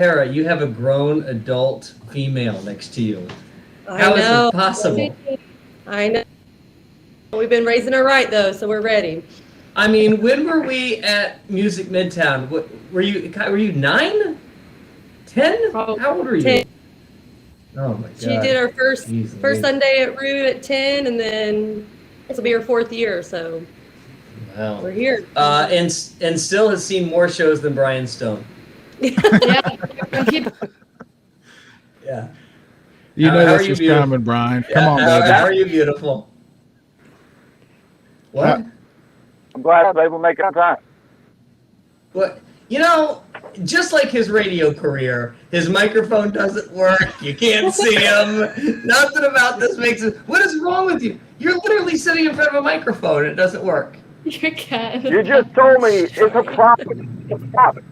Tara, you have a grown adult female next to you. How is it possible? I know. We've been raising her right, though, so we're ready. I mean, when were we at Music Midtown? What, were you 9? 10? Oh, How old are 10. you? Oh my God. She did her first Sunday at Root at 10, and then this will be her 4th year, so wow. We're here. And still has seen more shows than Bryan Stone. Yeah. Yeah. You know this is coming, Bryan. Come on, baby. How are you beautiful? What? I'm glad I was able to make it on time. What? You know, just like his radio career, his microphone doesn't work. You can't see him. Nothing about this makes it. What is wrong with you? You're literally sitting in front of a microphone and it doesn't work. Your cat. You just told me it's a problem. It's a problem.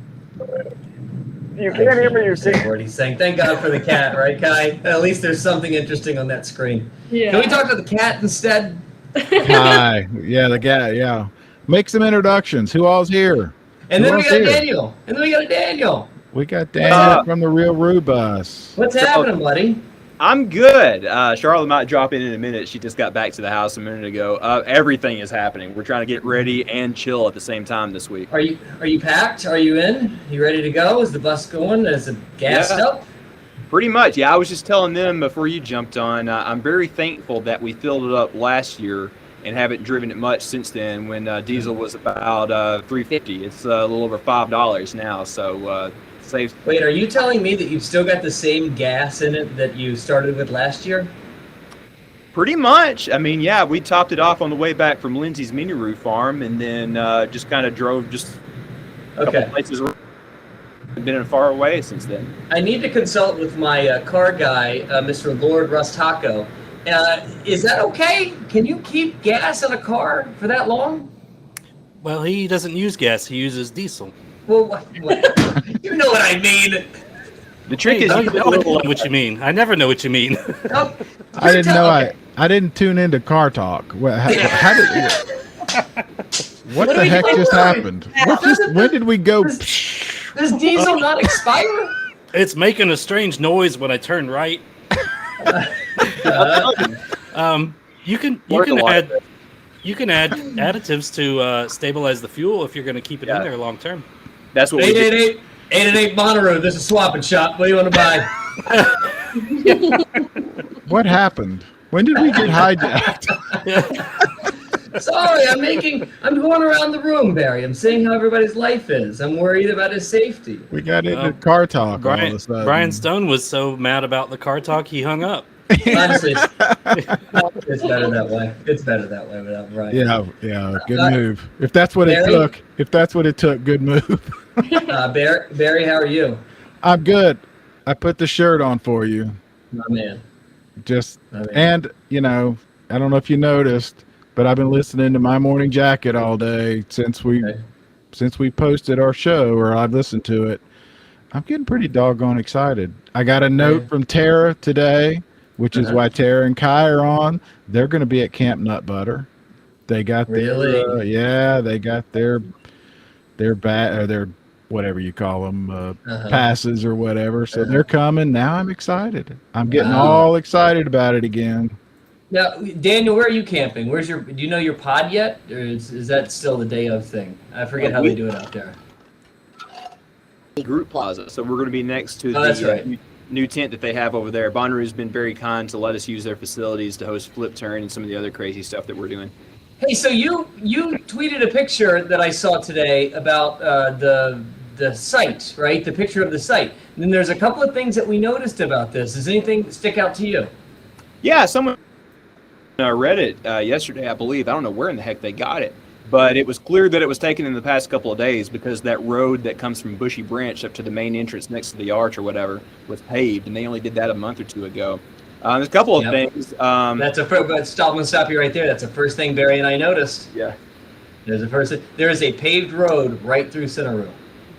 You can't hear me, you see. What he's saying. Thank God for the cat, right, Kai? At least there's something interesting on that screen. Yeah. Can we talk to the cat instead? Hi. Yeah, the guy. Yeah. Make some introductions. Who all's here? And then we got Daniel. And then we got Daniel. We got Daniel from the Real Rubus. What's happening, buddy? I'm good. Charlotte might drop in a minute. She just got back to the house a minute ago. Everything is happening. We're trying to get ready and chill at the same time this week. Are you packed? Are you in? You ready to go? Is the bus going? Is it gassed up? Pretty much. Yeah, I was just telling them before you jumped on. I'm very thankful that we filled it up last year and haven't driven it much since then. When diesel was about $3.50, it's a little over $5 now. So. Wait, are you telling me that you've still got the same gas in it that you started with last year? Pretty much. I mean, yeah, we topped it off on the way back from Lindsay's Bonnaroo farm, and then just kind of drove just a couple places. Been far away since then. I need to consult with my car guy, Mr. Lord Rustaco. Is that okay? Can you keep gas in a car for that long? Well, he doesn't use gas. He uses diesel. Well, what? You know what I mean. The trick is, I don't know what you mean. I never know what you mean. I didn't know. I didn't tune into Car Talk. How did? What the heck just happened? When did we go? Does diesel not expire? It's making a strange noise when I turn right. You can add additives to stabilize the fuel if you're going to keep it in there long term. That's what 888 Bonnaroo. This is Swap and Shop. What do you want to buy? What happened? When did we get hijacked? Sorry, I'm going around the room, Barry. I'm seeing how everybody's life is. I'm worried about his safety. We got into Car Talk all of a sudden. Bryan Stone was so mad about the Car Talk, he hung up. Honestly, it's better that way. It's better that way without Bryan. Yeah, good move. If that's what it took, good move. Barry, how are you? I'm good. I put the shirt on for you. My man. And you know, I don't know if you noticed, but I've been listening to My Morning Jacket all day since we posted our show, or I've listened to it. I'm getting pretty doggone excited. I got a note from Tara today, which is why Tara and Kai are on. They're going to be at Camp Nutbutter. They got they got their whatever you call them, passes or whatever. So they're coming. Now I'm excited. I'm getting all excited about it again. Now, Daniel, where are you camping? Do you know your pod yet? Or is that still the day of thing? I forget how they do it out there. Group Plaza. So we're going to be next to the new tent that they have over there. Bonnaroo's been very kind to let us use their facilities to host Flip Turn and some of the other crazy stuff that we're doing. Hey, so you tweeted a picture that I saw today about the site, right? The picture of the site. And then there's a couple of things that we noticed about this. Does anything stick out to you? Yeah, someone read it yesterday, I believe. I don't know where in the heck they got it. But it was clear that it was taken in the past couple of days because that road that comes from Bushy Branch up to the main entrance next to the arch or whatever was paved, and they only did that a month or two ago. There's a couple of things. But stop you right there. That's the first thing Barry and I noticed. Yeah. There is a paved road right through Centerville.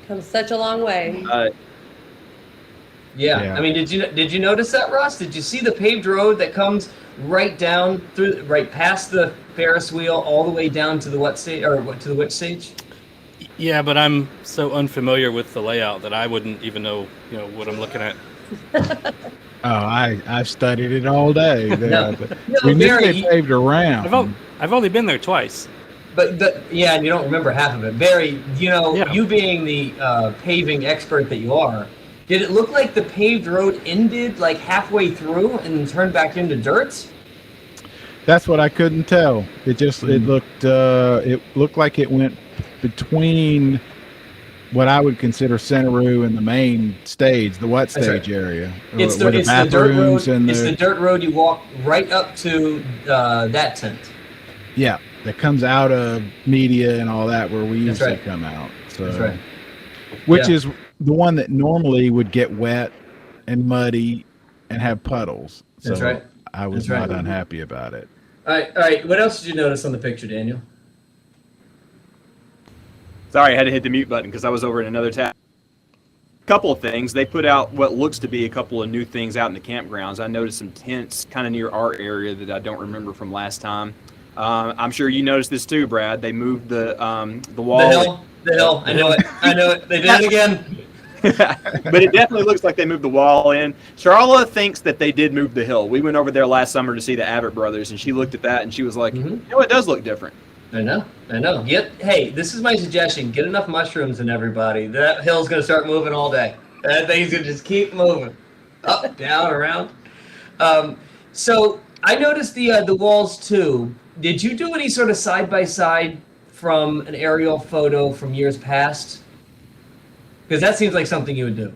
Come such a long way. Yeah. I mean, did you notice that, Ross? Did you see the paved road that comes right down right past the Ferris wheel all the way down to the which stage? Yeah, but I'm so unfamiliar with the layout that I wouldn't even know, what I'm looking at. Oh, I've studied it all day. No, We knew Barry, they paved around. I've only been there twice. But yeah, and you don't remember half of it. Barry, Yeah. you being the paving expert that you are, did it look like the paved road ended like halfway through and turned back into dirt? That's what I couldn't tell. It looked like it went between what I would consider Bonnaroo and the main stage, the what stage area. It's the dirt road. It's the dirt road you walk right up to that tent. Yeah, that comes out of media and all that where we usually come out. So, that's right. Which is the one that normally would get wet and muddy and have puddles. So That's right. I was not unhappy about it. All right. What else did you notice on the picture, Daniel? Sorry, I had to hit the mute button because I was over in another tab. Couple of things. They put out what looks to be a couple of new things out in the campgrounds. I noticed some tents kind of near our area that I don't remember from last time. I'm sure you noticed this too, Brad. They moved the wall. The hill. I know it. They did it again. But it definitely looks like they moved the wall in. Charla thinks that they did move the hill. We went over there last summer to see the Abbott brothers, and she looked at that and she was like, it does look different. I know. Hey, this is my suggestion. Get enough mushrooms in everybody. That hill's going to start moving all day. That thing's going to just keep moving. Up, down, around. So I noticed the walls too. Did you do any sort of side-by-side from an aerial photo from years past? Because that seems like something you would do. It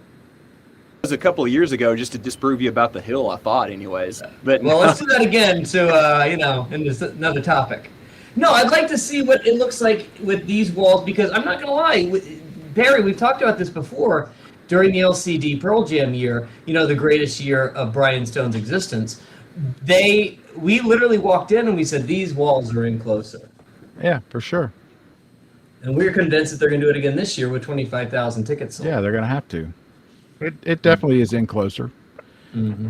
was a couple of years ago just to disprove you about the hill, I thought, anyways. But well, let's do that again to, in this another topic. No, I'd like to see what it looks like with these walls because I'm not going to lie. Barry, we've talked about this before during the LCD Pearl Jam year, the greatest year of Bryan Stone's existence. We literally walked in and we said, these walls are in closer. Yeah, for sure. And we're convinced that they're going to do it again this year with 25,000 tickets sold. Yeah, they're going to have to. It definitely is in closer. Mm-hmm.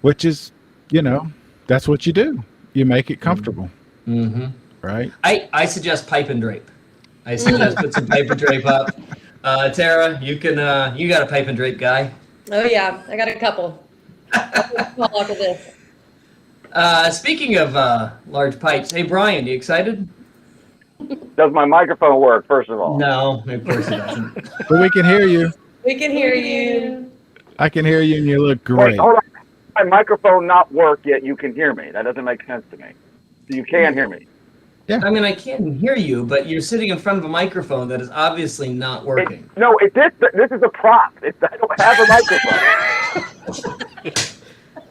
Which is, that's what you do. You make it comfortable. Mm-hmm. Right? I suggest pipe and drape. I suggest put some pipe and drape up. Tara, you got a pipe and drape guy. Oh yeah, I got a couple. Look at this. Speaking of large pipes, hey Brian, you excited? Does my microphone work, first of all? No, of course it doesn't. But we can hear you. We can hear you. I can hear you and you look great. Wait, hold on. My microphone not work yet you can hear me. That doesn't make sense to me. So you can hear me. Yeah. I mean, I can hear you, but you're sitting in front of a microphone that is obviously not working. This is a prop. I don't have a microphone.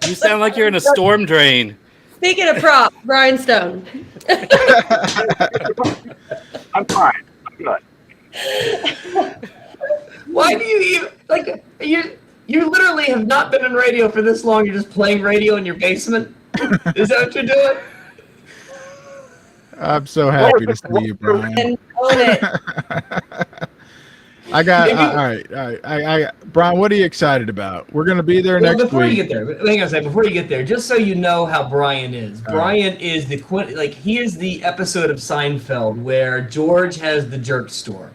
You sound like you're in a storm drain. Speaking of prop, Bryan Stone. I'm fine. I'm good. Why do you even you literally have not been in radio for this long? You're just playing radio in your basement? Is that what you're doing? I'm so happy to see you, Brian. And own it. All right. Brian, what are you excited about? We're going to be there next before week. You get there, hang on a second. Before you get there, just so you know how Brian is. Brian is he is the episode of Seinfeld where George has the jerk store.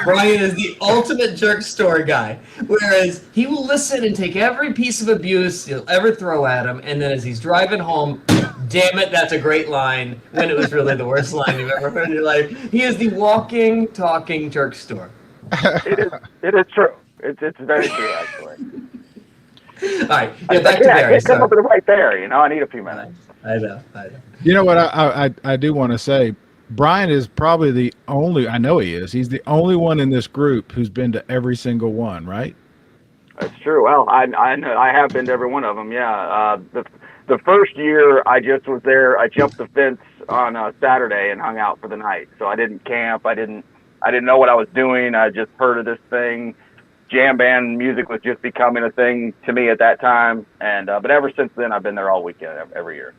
Brian is the ultimate jerk store guy. Whereas he will listen and take every piece of abuse you'll ever throw at him, and then as he's driving home, damn it, that's a great line, when it was really the worst line you've ever heard in your life. He is the walking, talking jerk store. It is true. It's very true, actually. All right, back to Barry. I can't come up with it right there. I need a few minutes. I know. You know what I do want to say? Brian is probably the only, I know he is, he's the only one in this group who's been to every single one, right? That's true. Well, I have been to every one of them, yeah. The first year I just was there, I jumped the fence on Saturday and hung out for the night. So I didn't camp, I didn't know what I was doing, I just heard of this thing. Jam band music was just becoming a thing to me at that time, and but ever since then I've been there all weekend, every year.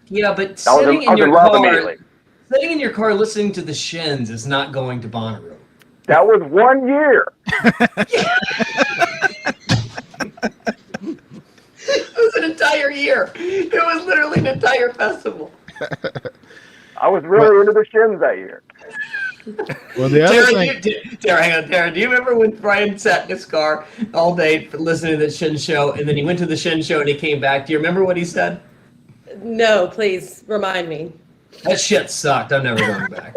Yeah, but I was in love immediately. Sitting in your car listening to the Shins is not going to Bonnaroo. That was 1 year. It was an entire year. It was literally an entire festival. I was really into the Shins that year. Well, the other Tara, thing, Tara, do you remember when Brian sat in his car all day listening to the Shin Show, and then he went to the Shin Show and he came back? Do you remember what he said? No, please remind me. That shit sucked. I'm never going back.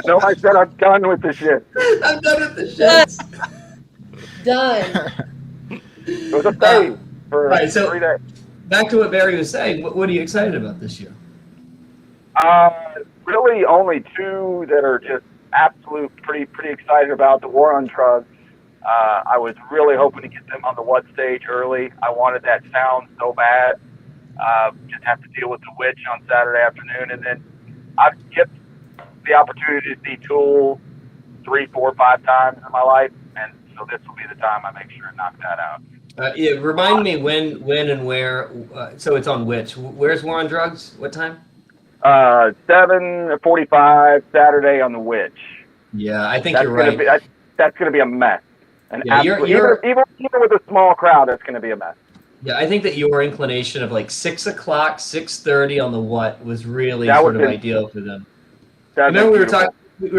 No, I said I'm done with the shit. I'm done with the shits. Done. It was a phase for right, so 3 days. back to what Barry was saying. What are you excited about this year? Really only two that are just pretty excited about. The War on Drugs. I was really hoping to get them on the What stage early. I wanted that sound so bad. Just have to deal with the Witch on Saturday afternoon, and then I've skipped the opportunity to see Tool 3, 4, 5 times in my life, and so this will be the time I make sure to knock that out. Yeah, remind me when and where. So it's on which? Where's War on Drugs? What time? 7:45 Saturday on the Witch. Yeah, I think you're right. That's going to be a mess. And Yeah, even with a small crowd, it's going to be a mess. Yeah, I think that your inclination of like 6 o'clock, 6:30 on the What was really sort of ideal for them. Remember we were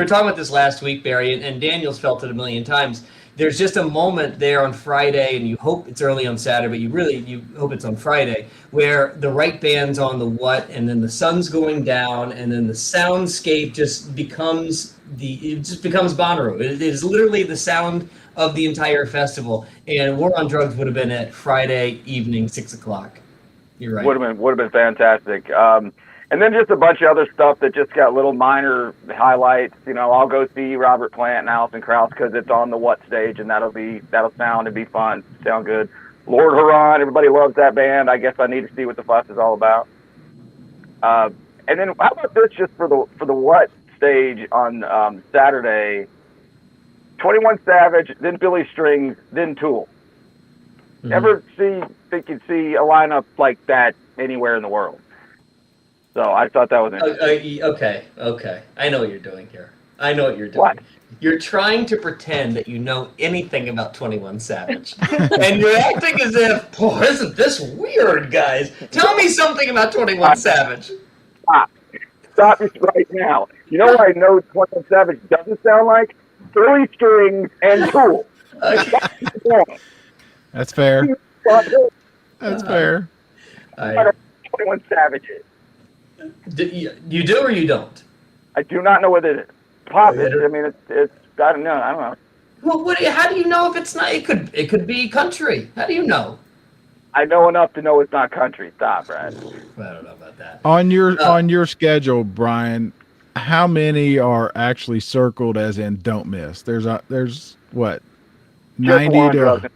talking about this last week, Barry, and Daniel's felt it a million times. There's just a moment there on Friday, and you hope it's early on Saturday, but you hope it's on Friday, where the right band's on the What, and then the sun's going down, and then the soundscape just becomes Bonnaroo. It is literally the sound of the entire festival, and War on Drugs would have been at Friday evening, 6 o'clock. You're right. Would have been fantastic. And then just a bunch of other stuff that just got little minor highlights. You know, I'll go see Robert Plant and Alison Krauss because it's on the What stage, and that'll sound and be fun, sound good. Lord Huron, everybody loves that band. I guess I need to see what the fuss is all about. And then how about this just for the What stage on Saturday? 21 Savage, then Billy Strings, then Tool. Mm-hmm. Ever think you'd see a lineup like that anywhere in the world? So I thought that was interesting. Okay. I know what you're doing here. I know what you're doing. What? You're trying to pretend that you know anything about 21 Savage. And you're acting as if, oh, isn't this weird, guys? Tell me something about 21 Savage. Stop it right now. You know what I know 21 Savage doesn't sound like? Billy Strings and Tool. that's fair. That's fair. 21 Savages. You do or you don't? I do not know what it is. Pop it. I mean, it's. I don't know. Well, how do you know if it's not? It could be country. How do you know? I know enough to know it's not country. Stop, Brad. I don't know about that. On your schedule, Brian, how many are actually circled as in don't miss? There's what, 90 to.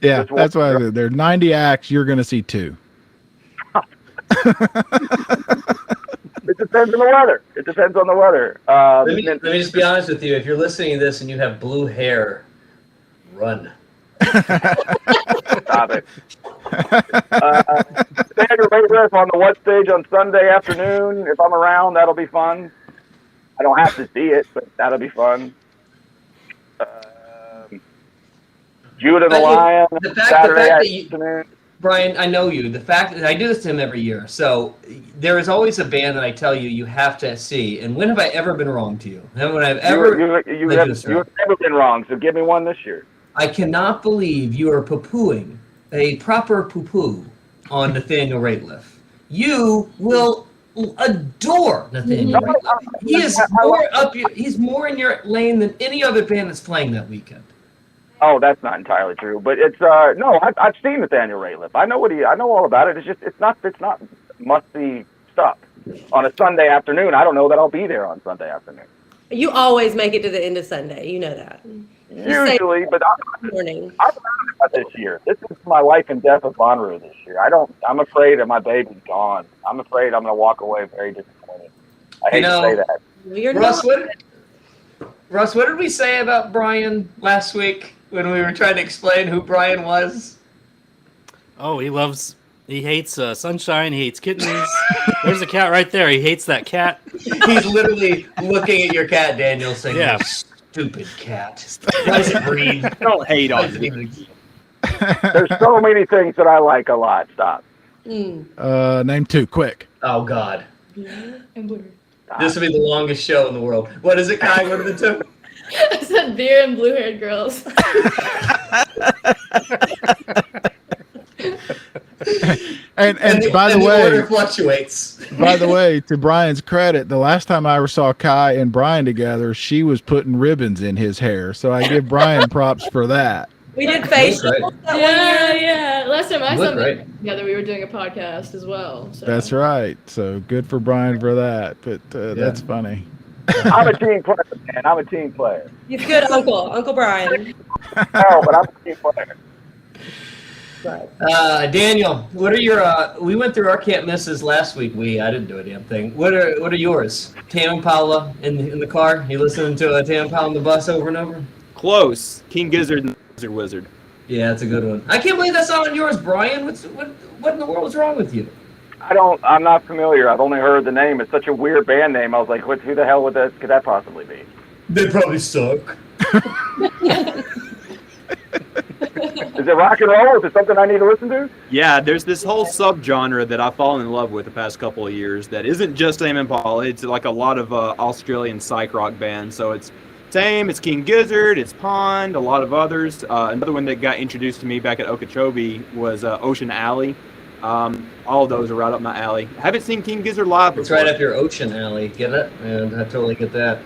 Yeah, that's why there's 90 acts. You're going to see 2. It depends on the weather. Let me just be honest with you. If you're listening to this and you have blue hair, run. Stop it. Standard rate riff on the What stage on Sunday afternoon. If I'm around, that'll be fun. I don't have to see it, but that'll be fun. Jude and the Lion, Saturday afternoon. Brian, I know you. The fact that I do this to him every year. So there is always a band that I tell you have to see. And when have I ever been wrong to you? When I've ever you have never been wrong. So give me one this year. I cannot believe you are poo-pooing a proper poo-poo on Nathaniel Rateliff. You will adore Nathaniel Rateliff. He is he's more in your lane than any other band that's playing that weekend. Oh, that's not entirely true, but it's no. I've seen Nathaniel Rateliff. I know all about it. It's not must-see stuff on a Sunday afternoon. I don't know that I'll be there on Sunday afternoon. You always make it to the end of Sunday. You know that. Usually, but morning. I'm worried about this year. This is my life and death of Bonnaroo this year. I'm afraid that my baby's gone. I'm afraid I'm going to walk away very disappointed. I hate to say that. Russ, what did we say about Brian last week when we were trying to explain who Brian was? Oh, he hates sunshine. He hates kittens. There's a cat right there. He hates that cat. He's literally looking at your cat, Daniel, saying, yeah. Stupid cat. Why does it breathe? Don't hate on me. There's so many things that I like a lot. Stop. Name 2, quick. Oh, God. And Blue. This will be the longest show in the world. What is it, Kai? What are the two? I said beer and blue-haired girls. And by the the way, order fluctuates. By the way, to Brian's credit, the last time I ever saw Kai and Brian together, she was putting ribbons in his hair. So I give Brian props for that. We did facials that 1 year. Yeah. Last time I saw Look them right. together, we were doing a podcast as well. So. That's right. So good for Brian for that. But that's funny. I'm a team player, man. I'm a team player. He's good, Uncle Brian. No, but I'm a team player. Daniel, what are your? We went through our can't misses last week. I didn't do a damn thing. What are yours? Tam Impala in the car. You listening to a Tam Impala on the bus over and over? Close. King Gizzard and Gizzard Wizard. Yeah, that's a good one. I can't believe that's not on yours, Brian. What in the world is wrong with you? I'm not familiar. I've only heard the name. It's such a weird band name. I was like, who the hell could that possibly be? They probably suck. Is it rock and roll? Is it something I need to listen to? Yeah, there's this whole subgenre that I've fallen in love with the past couple of years that isn't just Tame Impala. It's like a lot of Australian psych rock bands. So it's Tame, it's King Gizzard, it's Pond, a lot of others. Another one that got introduced to me back at Okeechobee was Ocean Alley. All of those are right up my alley. I haven't seen King Gizzard live before. It's right up your Ocean Alley. Get it? And I totally get that.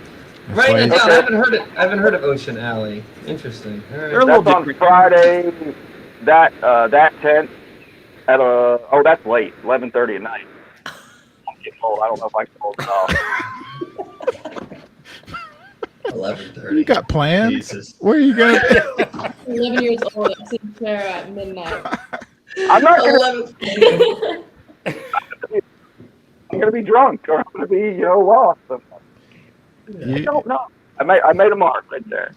That's Right why- now, I haven't heard it. I haven't heard of Ocean Alley. Interesting. All right. They're a little That's on different. Friday. That tent at that's late. 11:30 at night. I'm getting old. I don't know if I can hold it off. 11:30. You got plans? Jesus. Where are you going? 11 years old. I see Sarah at midnight. I'm not gonna. 11. I'm gonna be drunk, or I'm gonna be, lost. I don't know. I made a mark right there.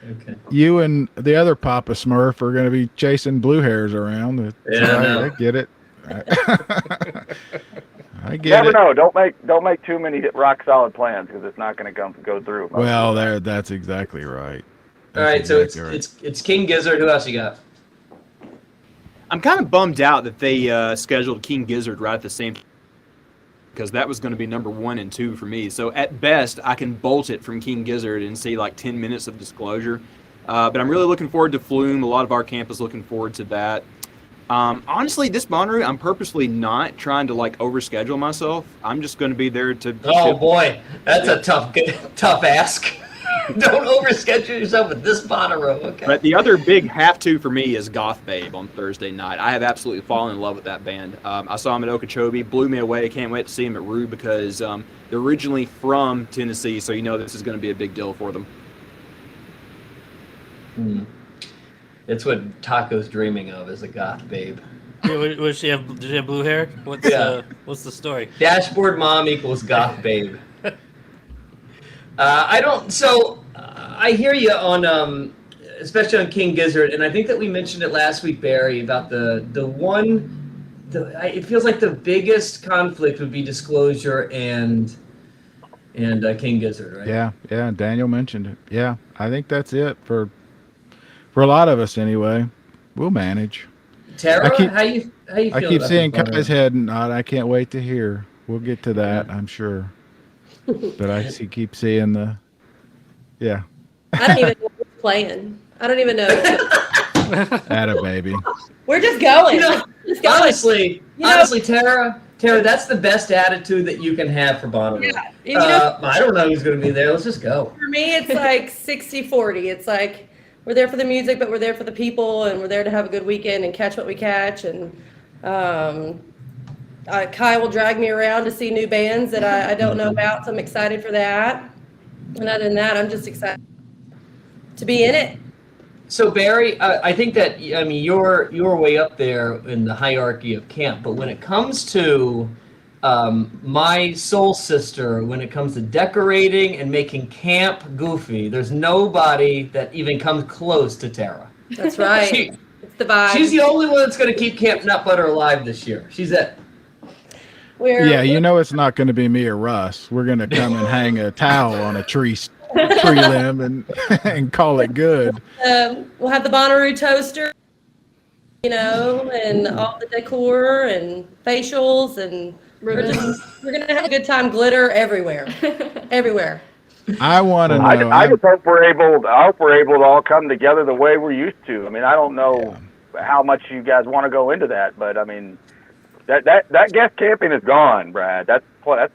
Okay. You and the other Papa Smurf are going to be chasing blue hairs around. Yeah, I know. I get it. I You get never it. know. Don't make too many rock solid plans because it's not going to go through. Well, that's exactly right. All right, so Exactly right. it's King Gizzard. Who else you got? I'm kind of bummed out that they scheduled King Gizzard right at the same time because that was going to be number 1 and 2 for me. So at best, I can bolt it from King Gizzard and see like 10 minutes of disclosure. But I'm really looking forward to Flume. A lot of our camp is looking forward to that. Honestly, this Bonnaroo, I'm purposely not trying to like overschedule myself. I'm just going to be there to. Oh boy, that's a tough ask. Don't overschedule yourself with this Bonnaroo. Okay. But the other big have-to for me is Goth Babe on Thursday night. I have absolutely fallen in love with that band. I saw them at Okeechobee, blew me away. I can't wait to see them at Rue because they're originally from Tennessee, so this is going to be a big deal for them. It's what Taco's dreaming of is a goth babe. Does she have blue hair? What's the story? Dashboard mom equals goth babe. I hear you on, especially on King Gizzard, and I think that we mentioned it last week, Barry, about it feels like the biggest conflict would be Disclosure and King Gizzard, right? Yeah. Daniel mentioned it. Yeah, I think that's it for a lot of us anyway. We'll manage. Tara, how you feeling? I keep about seeing this Bonnaroo? Kai's head nod. I can't wait to hear. We'll get to that, I'm sure. But I keep seeing the. Yeah. I don't even know what's playing. I don't even know. Atta baby. We're just going. Just going. Honestly, Tara, that's the best attitude that you can have for Bonnaroo. Yeah. I don't know who's going to be there. Let's just go. For me, it's like 60-40. It's like we're there for the music, but we're there for the people, and we're there to have a good weekend and catch what we catch. And Kai will drag me around to see new bands that I don't know about, so I'm excited for that. And other than that, I'm just excited to be in it. So Barry, I think that you're way up there in the hierarchy of camp, but when it comes to my soul sister, when it comes to decorating and making camp goofy, there's nobody that even comes close to Tara. That's right. It's the vibe. She's the only one that's going to keep Camp Nutbutter alive this year. She's it. Yeah, it's not going to be me or Russ. We're going to come and hang a towel on a tree limb and call it good. We'll have the Bonnaroo toaster, and all the decor and facials and Ribbons. We're gonna have a good time. Glitter everywhere, everywhere. I want to know. I just hope we're able. I hope we're able to all come together the way we're used to. I mean, I don't know how much you guys want to go into that, but I mean, that guest camping is gone, Brad. That's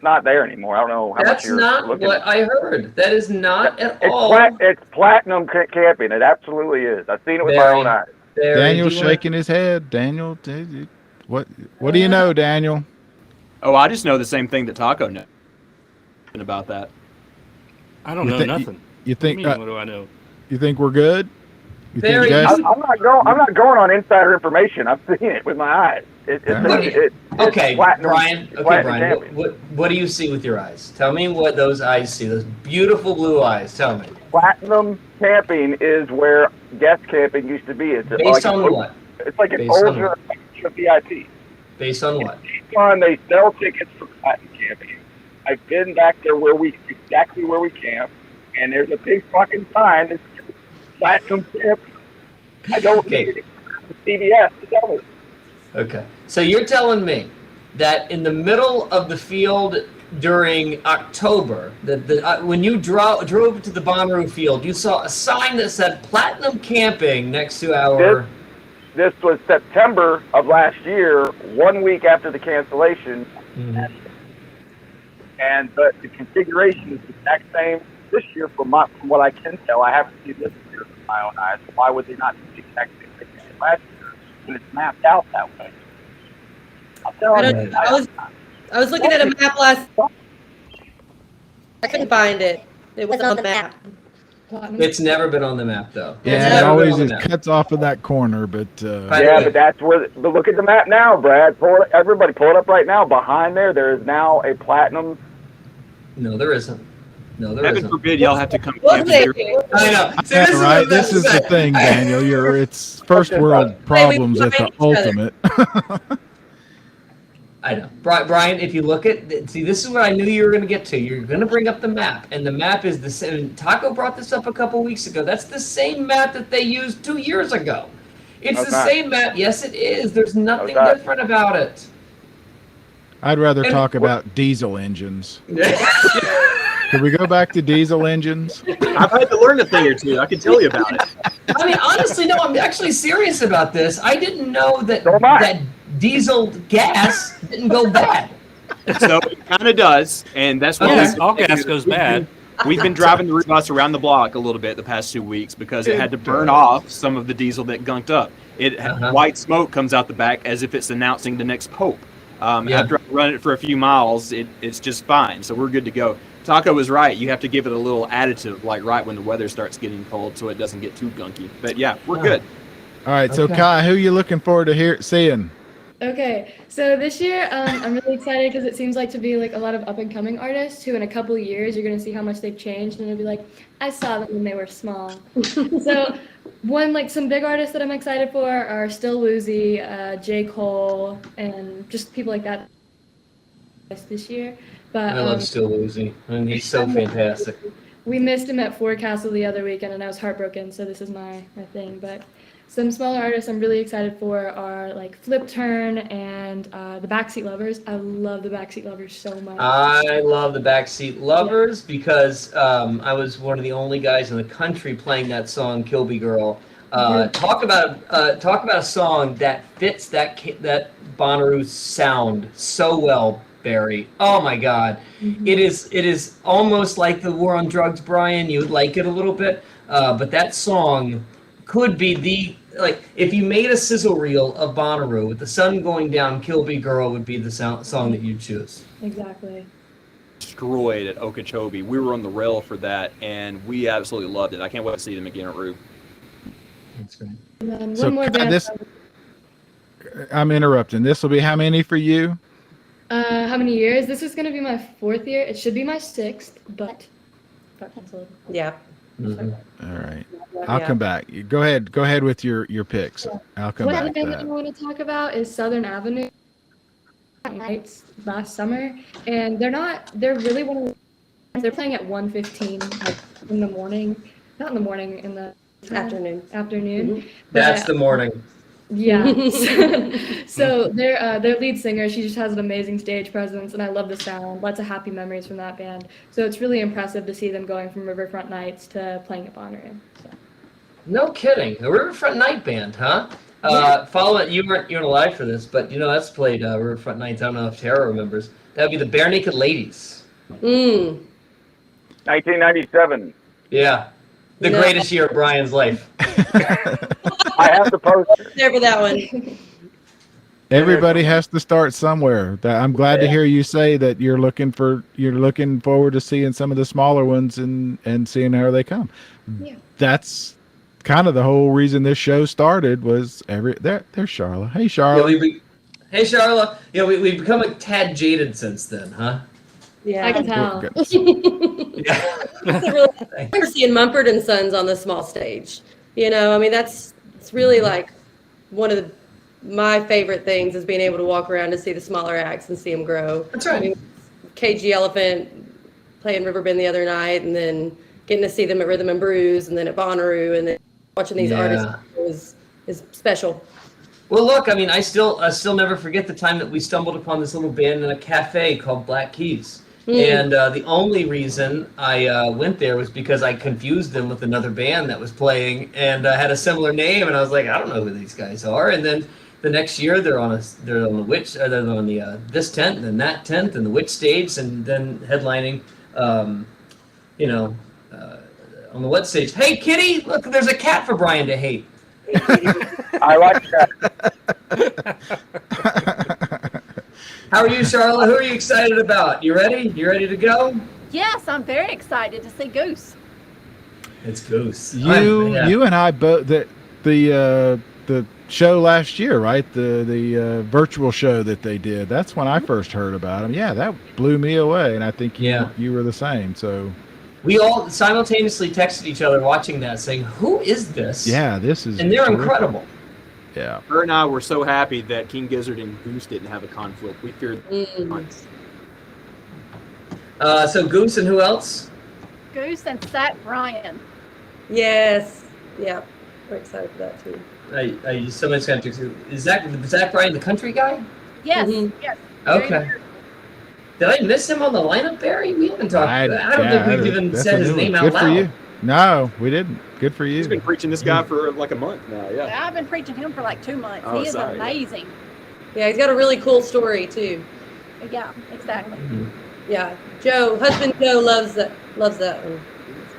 not there anymore. I don't know how much you're looking what at. I heard. That is not at all. It's platinum camping. It absolutely is. I've seen it with my own eyes. Daniel's shaking his head. Daniel, what do you know, Daniel? Oh, I just know the same thing that Taco knows about that. I don't know nothing. You think? What do I know? You think we're good? You think Very- you guys- I'm not going on insider information. I'm seeing it with my eyes. It's Okay, platinum, Brian. Okay, platinum Brian. camping. What do you see with your eyes? Tell me what those eyes see. Those beautiful blue eyes. Tell me. Platinum camping is where guest camping used to be. It's Based on what? It's like an Based on older VIP. Based on what? They sell tickets for platinum camping. I've been back there exactly where we camp, and there's a big fucking sign that says platinum camping. I don't need it. CBS to tell me. Okay. So you're telling me that in the middle of the field during October, when you drove to the Bonnaroo field, you saw a sign that said platinum camping next to our... This was September of last year, 1 week after the cancellation. Mhm. But the configuration is the exact same this year from what I can tell. I haven't seen this year with my own eyes. Why would they not do the exact same thing they did last year when it's mapped out that way? I'll tell you. I was looking at a map last. I couldn't find it. It wasn't on the map. It's never been on the map, though. It's Yeah, it never always been on just the map. cuts off of that corner, but But that's where. But look at the map now, Brad. Everybody, pull it up right now. Behind there is now a platinum. No, there isn't. No, there Heaven isn't. forbid y'all have to come We'll camping see. here. I know. See, yeah, this is right. what This is the that's- thing, Daniel. It's first world problems at the find each other. ultimate. I know. Brian, if you look at, see, this is what I knew you were going to get to. You're going to bring up the map, and the map is the same. Taco brought this up a couple weeks ago. That's the same map that they used 2 years ago. It's No, the it's not. same map. Yes, it is. There's nothing not. different about it. I'd rather And- talk about diesel engines. Can we go back to diesel engines? I've had to learn a thing or two. I can tell you about it. I mean, honestly, no, I'm actually serious about this. I didn't know that So am I. that diesel gas didn't go bad. So it kind of does, and that's what Yes, all gas goes bad. We've been driving the route bus around the block a little bit the past 2 weeks because it had to burn off some of the diesel that gunked up. White smoke comes out the back as if it's announcing the next pope. Yeah. After I run it for a few miles, it's just fine. So we're good to go. Taco was right. You have to give it a little additive, like right when the weather starts getting cold, so it doesn't get too gunky. But yeah, we're good. All right, so Okay. Kai, who you looking forward to seeing? Okay, so this year I'm really excited because it seems like to be like a lot of up and coming artists who in a couple of years you're gonna see how much they've changed and it'll be like, I saw them when they were small. So some big artists that I'm excited for are Still Woozy, J. Cole, and just people like that this year. But I love Still Woozy. I mean, he's so fantastic. we missed him at Forecastle the other weekend and I was heartbroken, so this is my thing. But some smaller artists I'm really excited for are like Flip Turn and the Backseat Lovers. I love the Backseat Lovers so much. I love the Backseat Lovers because I was one of the only guys in the country playing that song "Kilby Girl." Talk about a song that fits that Bonnaroo sound so well, Barry. Oh my God, it is almost like the War on Drugs, Brian. You would like it a little bit, but that song could be if you made a sizzle reel of Bonnaroo with the sun going down, "Kilby Girl" would be the song that you choose. Exactly. Destroyed at Okeechobee. We were on the rail for that, and we absolutely loved it. I can't wait to see them again at Rue. That's great. And then So one more band. I'm interrupting. This will be how many for you? How many years? This is gonna be my 4th year. It should be my 6th, but got canceled. Yeah. Mhm. All right. I'll Yeah. come back. Go ahead with your picks. I'll come One back other to band that I that. want to talk about is Southern Avenue. Nights last summer, and they're really one of they're playing at 1:15 like in the morning, not in the morning, in the Afternoon. afternoon. Mhm. That's But the morning. Yeah. So their lead singer, she just has an amazing stage presence, and I love the sound. Lots of happy memories from that band. So it's really impressive to see them going from Riverfront Nights to playing at Bonnaroo. So. No kidding. A Riverfront Night band, huh? Follow it. You weren't alive for this, but that's played Riverfront Nights. I don't know if Tara remembers. That would be the Barenaked Ladies. 1997. Yeah. The greatest year of Brian's life. I have the poster. There for that one. Everybody has to start somewhere. I'm glad to hear you say that you're looking forward to seeing some of the smaller ones and seeing how they come. Yeah. That's kind of the whole reason this show started was there's Charla. Hey Charla. Hey Charla. We've become a tad jaded since then, huh? Yeah. I can tell. Yeah. I remember seeing Mumford and Sons on the small stage. I mean, it's really like one of my favorite things is being able to walk around to see the smaller acts and see them grow. That's right. I mean, KG Elephant playing Riverbend the other night, and then getting to see them at Rhythm and Brews, and then at Bonnaroo, and then watching these artists is special. Well, look, I mean, I still never forget the time that we stumbled upon this little band in a cafe called Black Keys. And the only reason I went there was because I confused them with another band that was playing and had a similar name, and I was like, I don't know who these guys are. And then the next year they're on the this tent and then that tent and the Witch stage, and then headlining, on the what stage? Hey, Kitty, look, there's a cat for Brian to hate. I like that. How are you, Charlotte? Who are you excited about? You ready? You ready to go? Yes, I'm very excited to see Goose. It's Goose. You and I both the show last year, right? The virtual show that they did. That's when I first heard about them. Yeah, that blew me away, and I think you were the same. So we all simultaneously texted each other watching that, saying, "Who is this?" Yeah, this is. And they're incredible. Yeah. Her and I were so happy that King Gizzard and Goose didn't have a conflict. We feared months. So Goose and who else? Goose and Zach Bryan. Yes. Yeah. We're excited for that too. Somebody's got to. Is Zach Bryan the country guy? Yes. Yes. Very Okay. weird. Did I miss him on the lineup, Barry? We haven't talked. I don't think we've even that's said a his new name one. out Good loud. for you. No, we didn't. Good for you. He's been preaching this guy for like a month now. Yeah. I've been preaching him for like 2 months. Oh, He is sorry. amazing. Yeah, he's got a really cool story too. Yeah, exactly. Yeah. Husband Joe loves that one.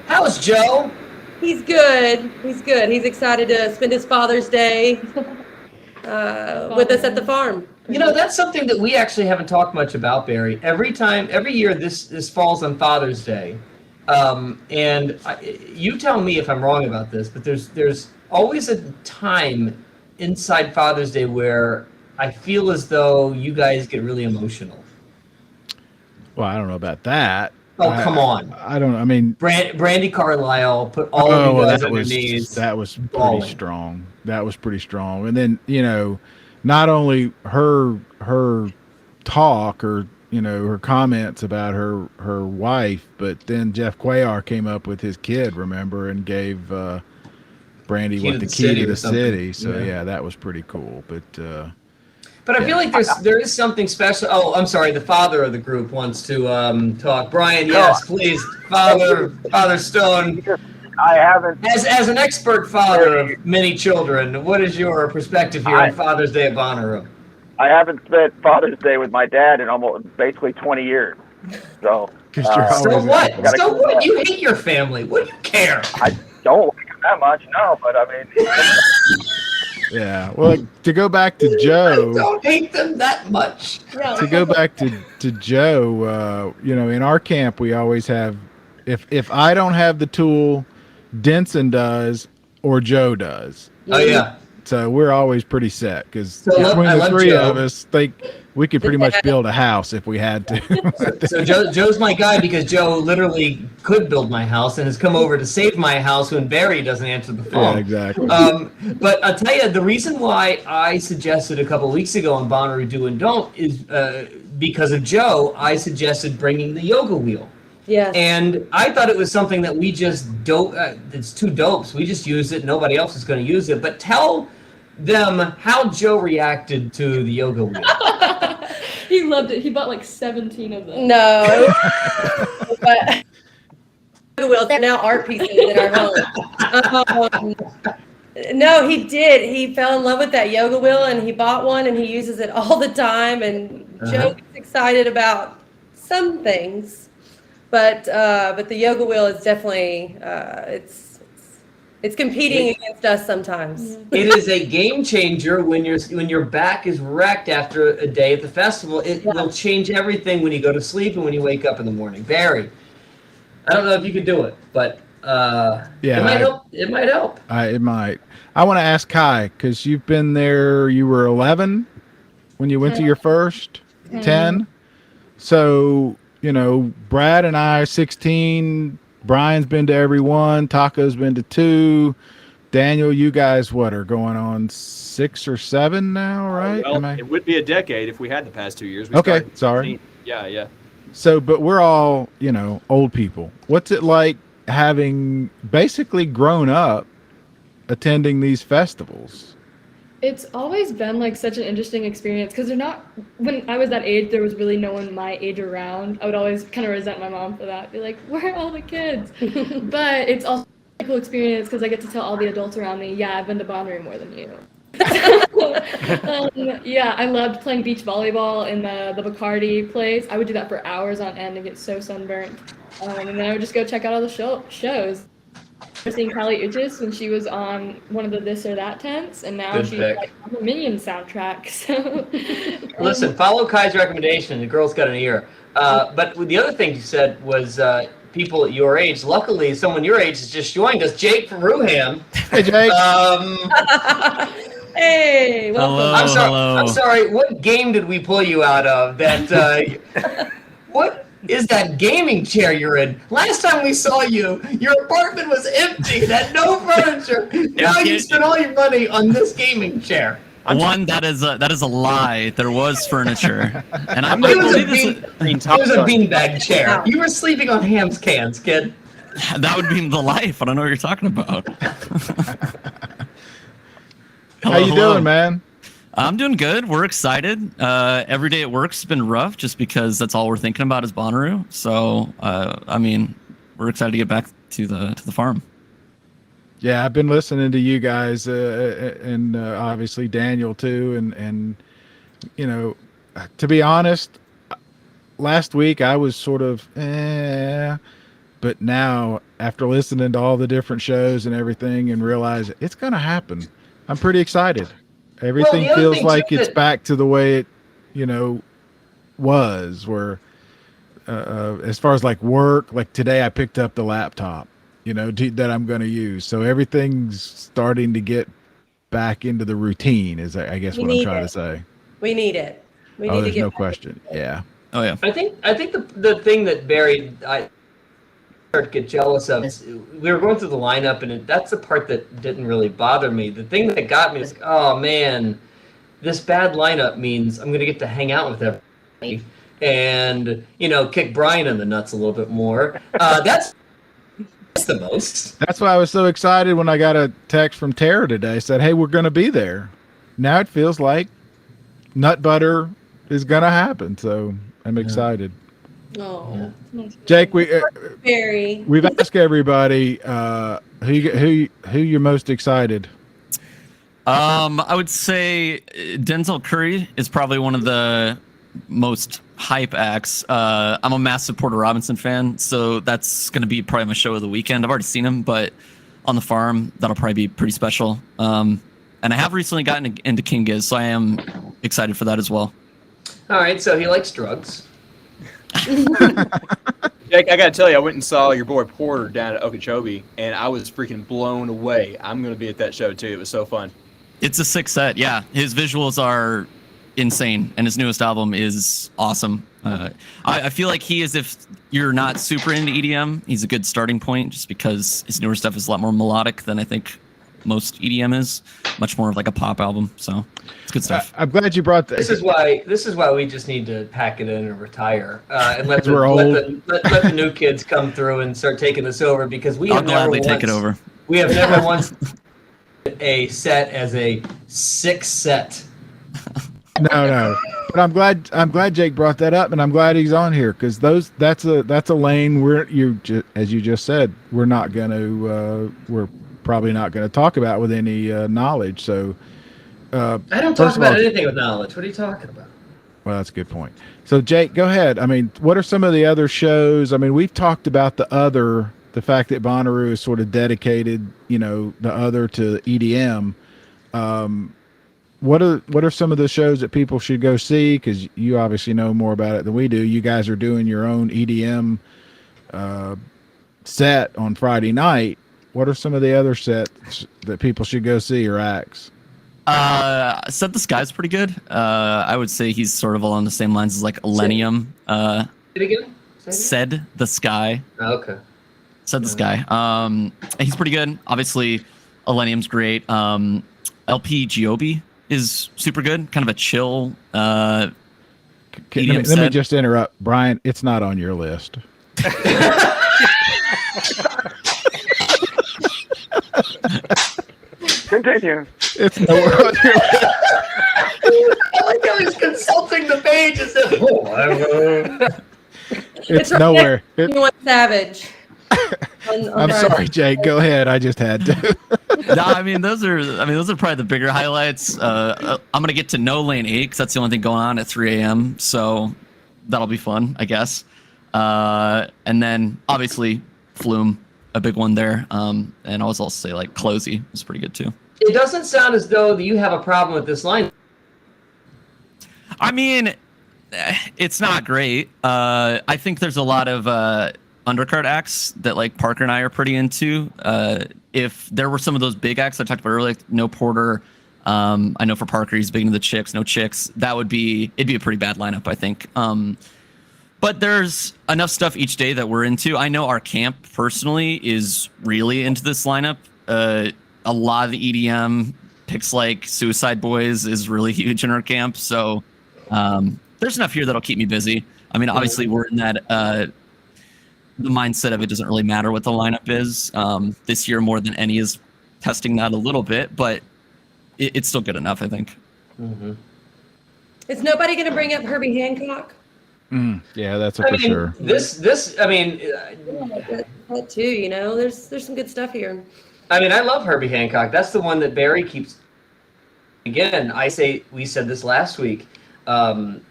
How's Joe? He's good. He's excited to spend his Father's Day with us at the farm. That's something that we actually haven't talked much about, Barry. Every year this falls on Father's Day, and you tell me if I'm wrong about this, but there's always a time inside Father's Day where I feel as though you guys get really emotional. Well, I don't know about that. Oh, come on. I don't know. I mean, Brandy Carlisle put all of you guys on your knees. That was bawling. pretty strong. That was pretty strong. And then, not only her talk or, her comments about her wife, but then Jeff Cuellar came up with his kid, remember, and gave Brandy the key to the city. So, yeah, that was pretty cool. But I feel like there is something special. Oh, I'm sorry. The father of the group wants to talk. Brian, yes, please. Father Stone. I haven't. As an expert father of many children, what is your perspective here on Father's Day at Bonnaroo? I haven't spent Father's Day with my dad in basically 20 years. So. So what? You hate your family. What do you care? I don't like him that much, no. But I mean. Yeah, well, to go back to Joe, I don't hate them that much. To go back to Joe, in our camp we always have, if I don't have the tool, Denson does or Joe does. Oh yeah. So we're always pretty set because between the three Joe. of us, we could pretty much build a house if we had to. So Joe's my guy because Joe literally could build my house and has come over to save my house when Barry doesn't answer the phone. Yeah, exactly. But I'll tell you, the reason why I suggested a couple of weeks ago on Bonnaroo Do and Don't is because of Joe. I suggested bringing the yoga wheel. Yes. And I thought it was something that we just it's two dopes. We just use it. Nobody else is going to use it. But tell them how Joe reacted to the yoga wheel. He loved it. He bought like 17 of them. No. But wheels are now art pieces in our home. No, he did. He fell in love with that yoga wheel, and he bought one, and he uses it all the time. And Joe gets excited about some things, but the yoga wheel is definitely it's competing against us sometimes. It is a game changer when your back is wrecked after a day at the festival. It will change everything when you go to sleep and when you wake up in the morning. Barry, I don't know if you could do it, but it might help. It might help. It might. I want to ask Kai, because you've been there. You were 11 when you went to your first. 10. So Brad and I are 16. Brian's been to every one. Taco's been to 2. Daniel, you guys, what, are going on 6 or 7 now, right? Well, it would be a decade if we had the past 2 years. Okay, sorry. Yeah. So, but we're all, old people. What's it like having basically grown up attending these festivals? It's always been like such an interesting experience because when I was that age, there was really no one my age around. I would always kind of resent my mom for that, be like, where are all the kids? But it's also a cool experience because I get to tell all the adults around me, yeah, I've been to Bonnaroo more than you. Yeah, I loved playing beach volleyball in the Bacardi place. I would do that for hours on end and get so sunburnt. And then I would just go check out all the shows. I was seeing Callie Uchis when she was on one of the This or That tents, and now she's like on the Minions soundtrack. So, Listen, follow Kai's recommendation. The girl's got an ear. But the other thing you said was people at your age. Luckily, someone your age has just joined us. Jake from Ruham. Hey, Jake. Hey, welcome. I'm sorry. What game did we pull you out of? That what is that gaming chair you're in? Last time we saw you, your apartment was empty. It had no furniture. Now you spent all your money on this gaming chair. That is a lie. There was furniture, and I It was believe a beanbag chair. You were sleeping on Ham's cans, kid. that would be the life. I don't know what you're talking about. How you doing, man? I'm doing good. We're excited. Every day at work's been rough just because that's all we're thinking about is Bonnaroo. So, we're excited to get back to the farm. Yeah, I've been listening to you guys, and obviously Daniel too. And to be honest, last week I was sort of, but now after listening to all the different shows and everything and realize it's going to happen, I'm pretty excited. Everything feels like it's back to the way it, was. Where, as far as like work, like today I picked up the laptop, that I'm going to use. So everything's starting to get back into the routine. Is I guess what I'm trying to say. We need it. We need to there's get no question. Yeah. Oh yeah. I think the thing that Barry I start to get jealous of is we were going through the lineup, and that's the part that didn't really bother me. The thing that got me is, oh man, this bad lineup means I'm going to get to hang out with everybody and kick Brian in the nuts a little bit more. That's the most. That's why I was so excited when I got a text from Tara today. Said, "Hey, we're going to be there." Now it feels like Nutbutter is going to happen, so I'm excited. Oh, Jake, Barry. we've asked everybody who you're most excited. I would say Denzel Curry is probably one of the most hype acts. I'm a massive Porter Robinson fan, so that's going to be probably my show of the weekend. I've already seen him, but on the farm, that'll probably be pretty special. And I have recently gotten into King Giz, so I am excited for that as well. All right, so he likes drugs. Jake, I gotta tell you, I went and saw your boy Porter down at Okeechobee, and I was freaking blown away. I'm gonna be at that show too. It was so fun. It's a sick set. Yeah, his visuals are insane, and his newest album is awesome. I feel like if you're not super into EDM, he's a good starting point, just because his newer stuff is a lot more melodic than I think most EDM is. Much more of like a pop album. So it's good stuff. I'm glad you brought that. This is why we just need to pack it in and retire, and let the new kids come through and start taking this over, because I'll gladly take it over. We have never once a set as a 6 set. No. But I'm glad Jake brought that up, and I'm glad he's on here because that's a lane as you just said, we're probably not gonna talk about with any knowledge. So I don't talk about anything with knowledge. What are you talking about? Well, that's a good point. So Jake, go ahead. I mean, what are some of the other shows? I mean, we've talked about the fact that Bonnaroo is sort of dedicated, the other to EDM. What are some of the shows that people should go see? Because you obviously know more about it than we do. You guys are doing your own EDM set on Friday night. What are some of the other sets that people should go see or acts? Set the Sky's pretty good. I would say he's sort of along the same lines as like Illenium. Say it again? Said the Sky. Oh, okay. Said the Sky. He's pretty good. Obviously, Illenium's great. LP Giobbi is super good. Kind of a chill. Let me just interrupt, Brian. It's not on your list. Continue. It's nowhere on your list. I like how he's consulting the page and said, It's nowhere. You want Savage. I'm sorry, Jake. Go ahead. I just had to. No, I mean those are probably the bigger highlights. I'm gonna get to know Lane 8 because that's the only thing going on at 3 a.m. So that'll be fun, I guess. And then obviously Flume, a big one there. And I was also say like Closey is pretty good too. It doesn't sound as though you have a problem with this line. I mean, it's not great. I think there's a lot of undercard acts that like Parker and I are pretty into. If there were some of those big acts I talked about earlier, like No Porter, I know for Parker he's big into the Chicks, No Chicks. It'd be a pretty bad lineup, I think. But there's enough stuff each day that we're into. I know our camp personally is really into this lineup. A lot of the EDM picks like Suicide Boys is really huge in our camp. So there's enough here that'll keep me busy. I mean, obviously we're in that the mindset of it doesn't really matter what the lineup is. This year more than any is testing that a little bit, but it's still good enough, I think. Mm-hmm. Is nobody going to bring up Herbie Hancock? Yeah, that's for sure. That too, there's some good stuff here. I mean, I love Herbie Hancock. That's the one that Barry keeps. Again, we said this last week. I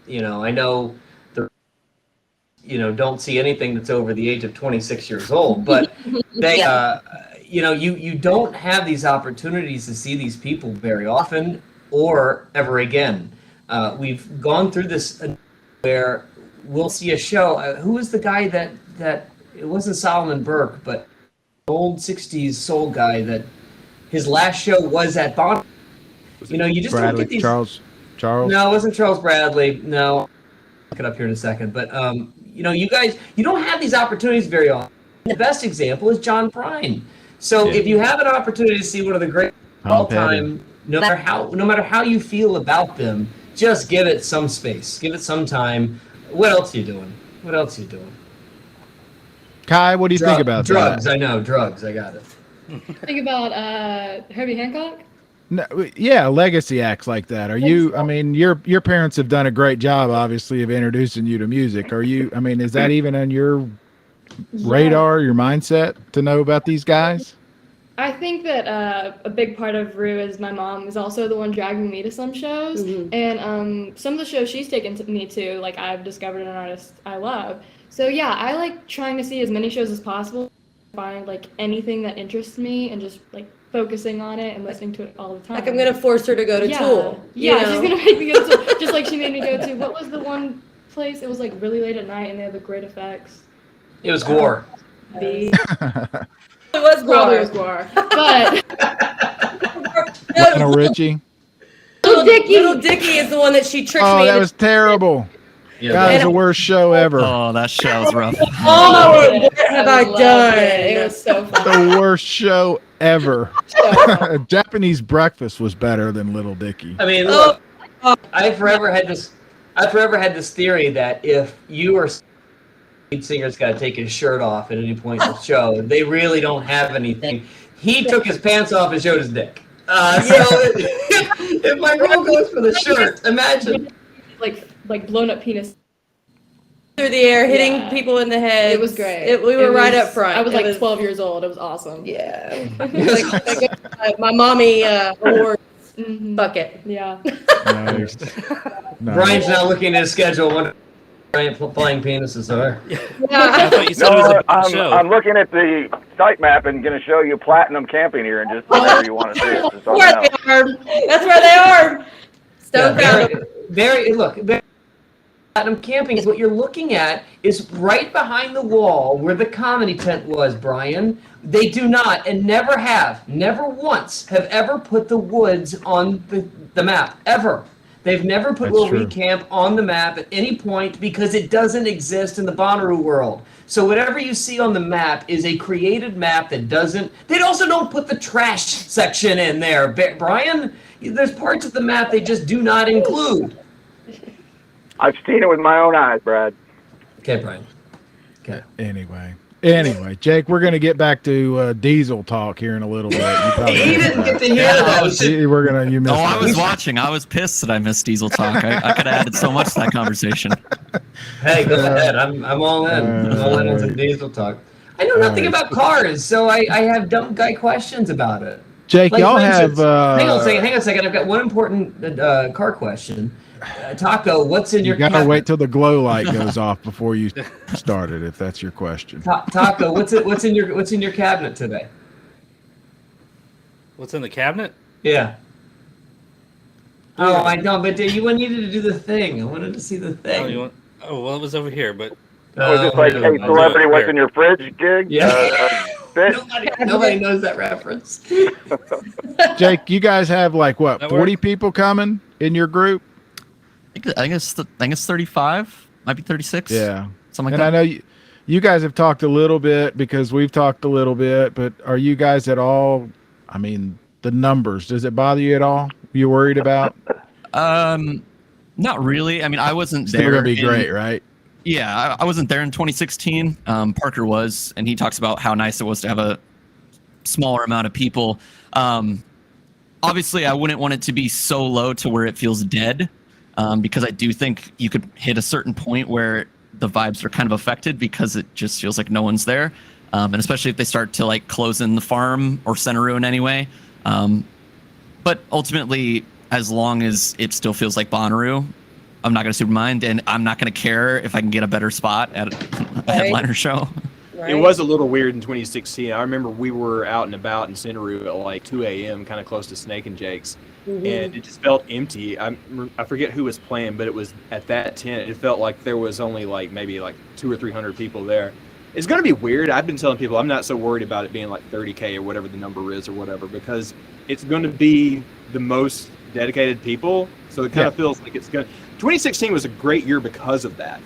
know don't see anything that's over the age of 26 years old, but they, you don't have these opportunities to see these people very often or ever again. We've gone through this where we'll see a show. Who was the guy that it wasn't Solomon Burke, but old 60s soul guy that his last show was at Bonnaroo. You just Bradley, don't get these. Charles. No, it wasn't Charles Bradley. No, I'll look it up here in a second. But you guys, you don't have these opportunities very often. The best example is John Bryan. So if you have an opportunity to see one of the great all time, no matter how you feel about them, just give it some space, give it some time. What else are you doing? Kai, what do you think about drugs? that? I know drugs. I got it. Think about Herbie Hancock. No, yeah, legacy acts like that. Are you? I mean, your parents have done a great job, obviously, of introducing you to music. Are you? I mean, is that even on your radar, your mindset to know about these guys? I think that a big part of Rue is my mom is also the one dragging me to some shows, and some of the shows she's taken me to, like I've discovered an artist I love. So yeah, I like trying to see as many shows as possible, find like anything that interests me, and just like focusing on it and listening to it all the time. Like I'm gonna force her to go to Tool. Yeah, she's gonna make me go to Tool, just like she made me go to what was the one place? It was like really late at night, and they had the great effects. It was Gore. It was Gore. But Lionel Richie. Little Dicky is the one that she tricked me. Oh, that was terrible. Yeah, that was the worst show ever. Oh, that show was rough. What have I done? It was so fun. The worst show ever. Japanese Breakfast was better than Little Dicky. I mean, look, I forever had this theory that if you or lead singer's got to take his shirt off at any point in the show, they really don't have anything. He took his pants off and showed his dick. So if my girl goes for the shirt, imagine. Like blown up penis. Through the air, hitting Yeah. people in the head. It was great. We were right up front. I was It like 12 years old. It was awesome. Yeah. My mommy award bucket. Yeah. Nice. Brian's now looking at his schedule. What giant flying penises are? I thought you said it was No, a show. I'm looking at the site map and going to show you platinum camping here and just whatever you want to see. Just so you know. That's where they are. Stone Yeah, found them. Platinum camping is what you're looking at is right behind the wall where the comedy tent was, Brian. They do not and never have, never once have ever put the woods on the map, ever. They've never put That's where we true. camp on the map at any point because it doesn't exist in the Bonnaroo world. So whatever you see on the map is a created map that doesn't. They also don't put the trash section in there, Brian. There's parts of the map they just do not include. I've seen it with my own eyes, Brad. Okay, Brian. Okay. Anyway, Jake, we're gonna get back to Diesel talk here in a little bit. He didn't get to hear that. You missed. I it. was watching. I was pissed that I missed Diesel talk. I could have added so much to that conversation. Hey, go ahead. I'm all in. I'm all in on some diesel talk. I know nothing about cars, so I have dumb guy questions about it. Jake, Like, y'all for have. instance, hang on a second. I've got one important car question. Taco, what's in You your gotta cabinet? wait till the glow light goes off before you start it, if that's your question. Taco, what's in your cabinet today? What's in the cabinet? Yeah. Oh, I know, but you needed to do the thing. I wanted to see the thing. Well, it was over here, but Was this like a celebrity what's in your fridge gig? Yeah. Bit? Nobody knows that reference. Jake, you guys have like what, That 40 people coming in your group? I guess 35, might be 36. Yeah. Something And like I that. know you guys have talked a little bit because we've talked a little bit, but are you guys at all, I mean, the numbers, does it bother you at all? You worried about? Not really. I mean, I wasn't Still there. gonna be great, right? Yeah, I wasn't there in 2016. Parker was, and he talks about how nice it was to have a smaller amount of people. Obviously, I wouldn't want it to be so low to where it feels dead, because I do think you could hit a certain point where the vibes are kind of affected because it just feels like no one's there, and especially if they start to like close in the farm or Bonnaroo in any way. But ultimately, as long as it still feels like Bonnaroo, I'm not going to super mind, and I'm not going to care if I can get a better spot at a headliner show. Right. It was a little weird in 2016. I remember we were out and about in Bonnaroo at like 2 a.m., kind of close to Snake and Jake's, and it just felt empty. I forget who was playing, but it was at that tent. It felt like there was only like maybe like 200 or 300 people there. It's going to be weird. I've been telling people I'm not so worried about it being like 30K or whatever the number is or whatever, because it's going to be the most dedicated people. So it kind of feels like it's going to... 2016 was a great year because of that.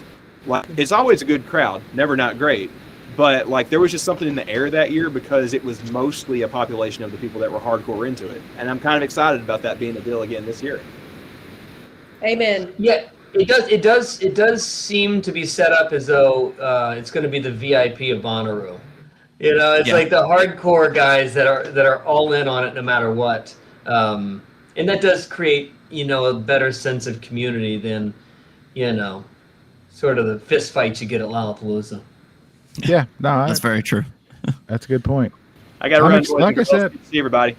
Like, it's always a good crowd, never not great. But like there was just something in the air that year because it was mostly a population of the people that were hardcore into it. And I'm kind of excited about that being the deal again this year. Amen. Yeah, it does seem to be set up as though it's going to be the VIP of Bonnaroo. You know, it's like the hardcore guys that are all in on it no matter what. And that does create, a better sense of community than, sort of the fist fights you get at Lollapalooza. Yeah, no, That's very true. that's a good point. I got to run. Like I said, see everybody.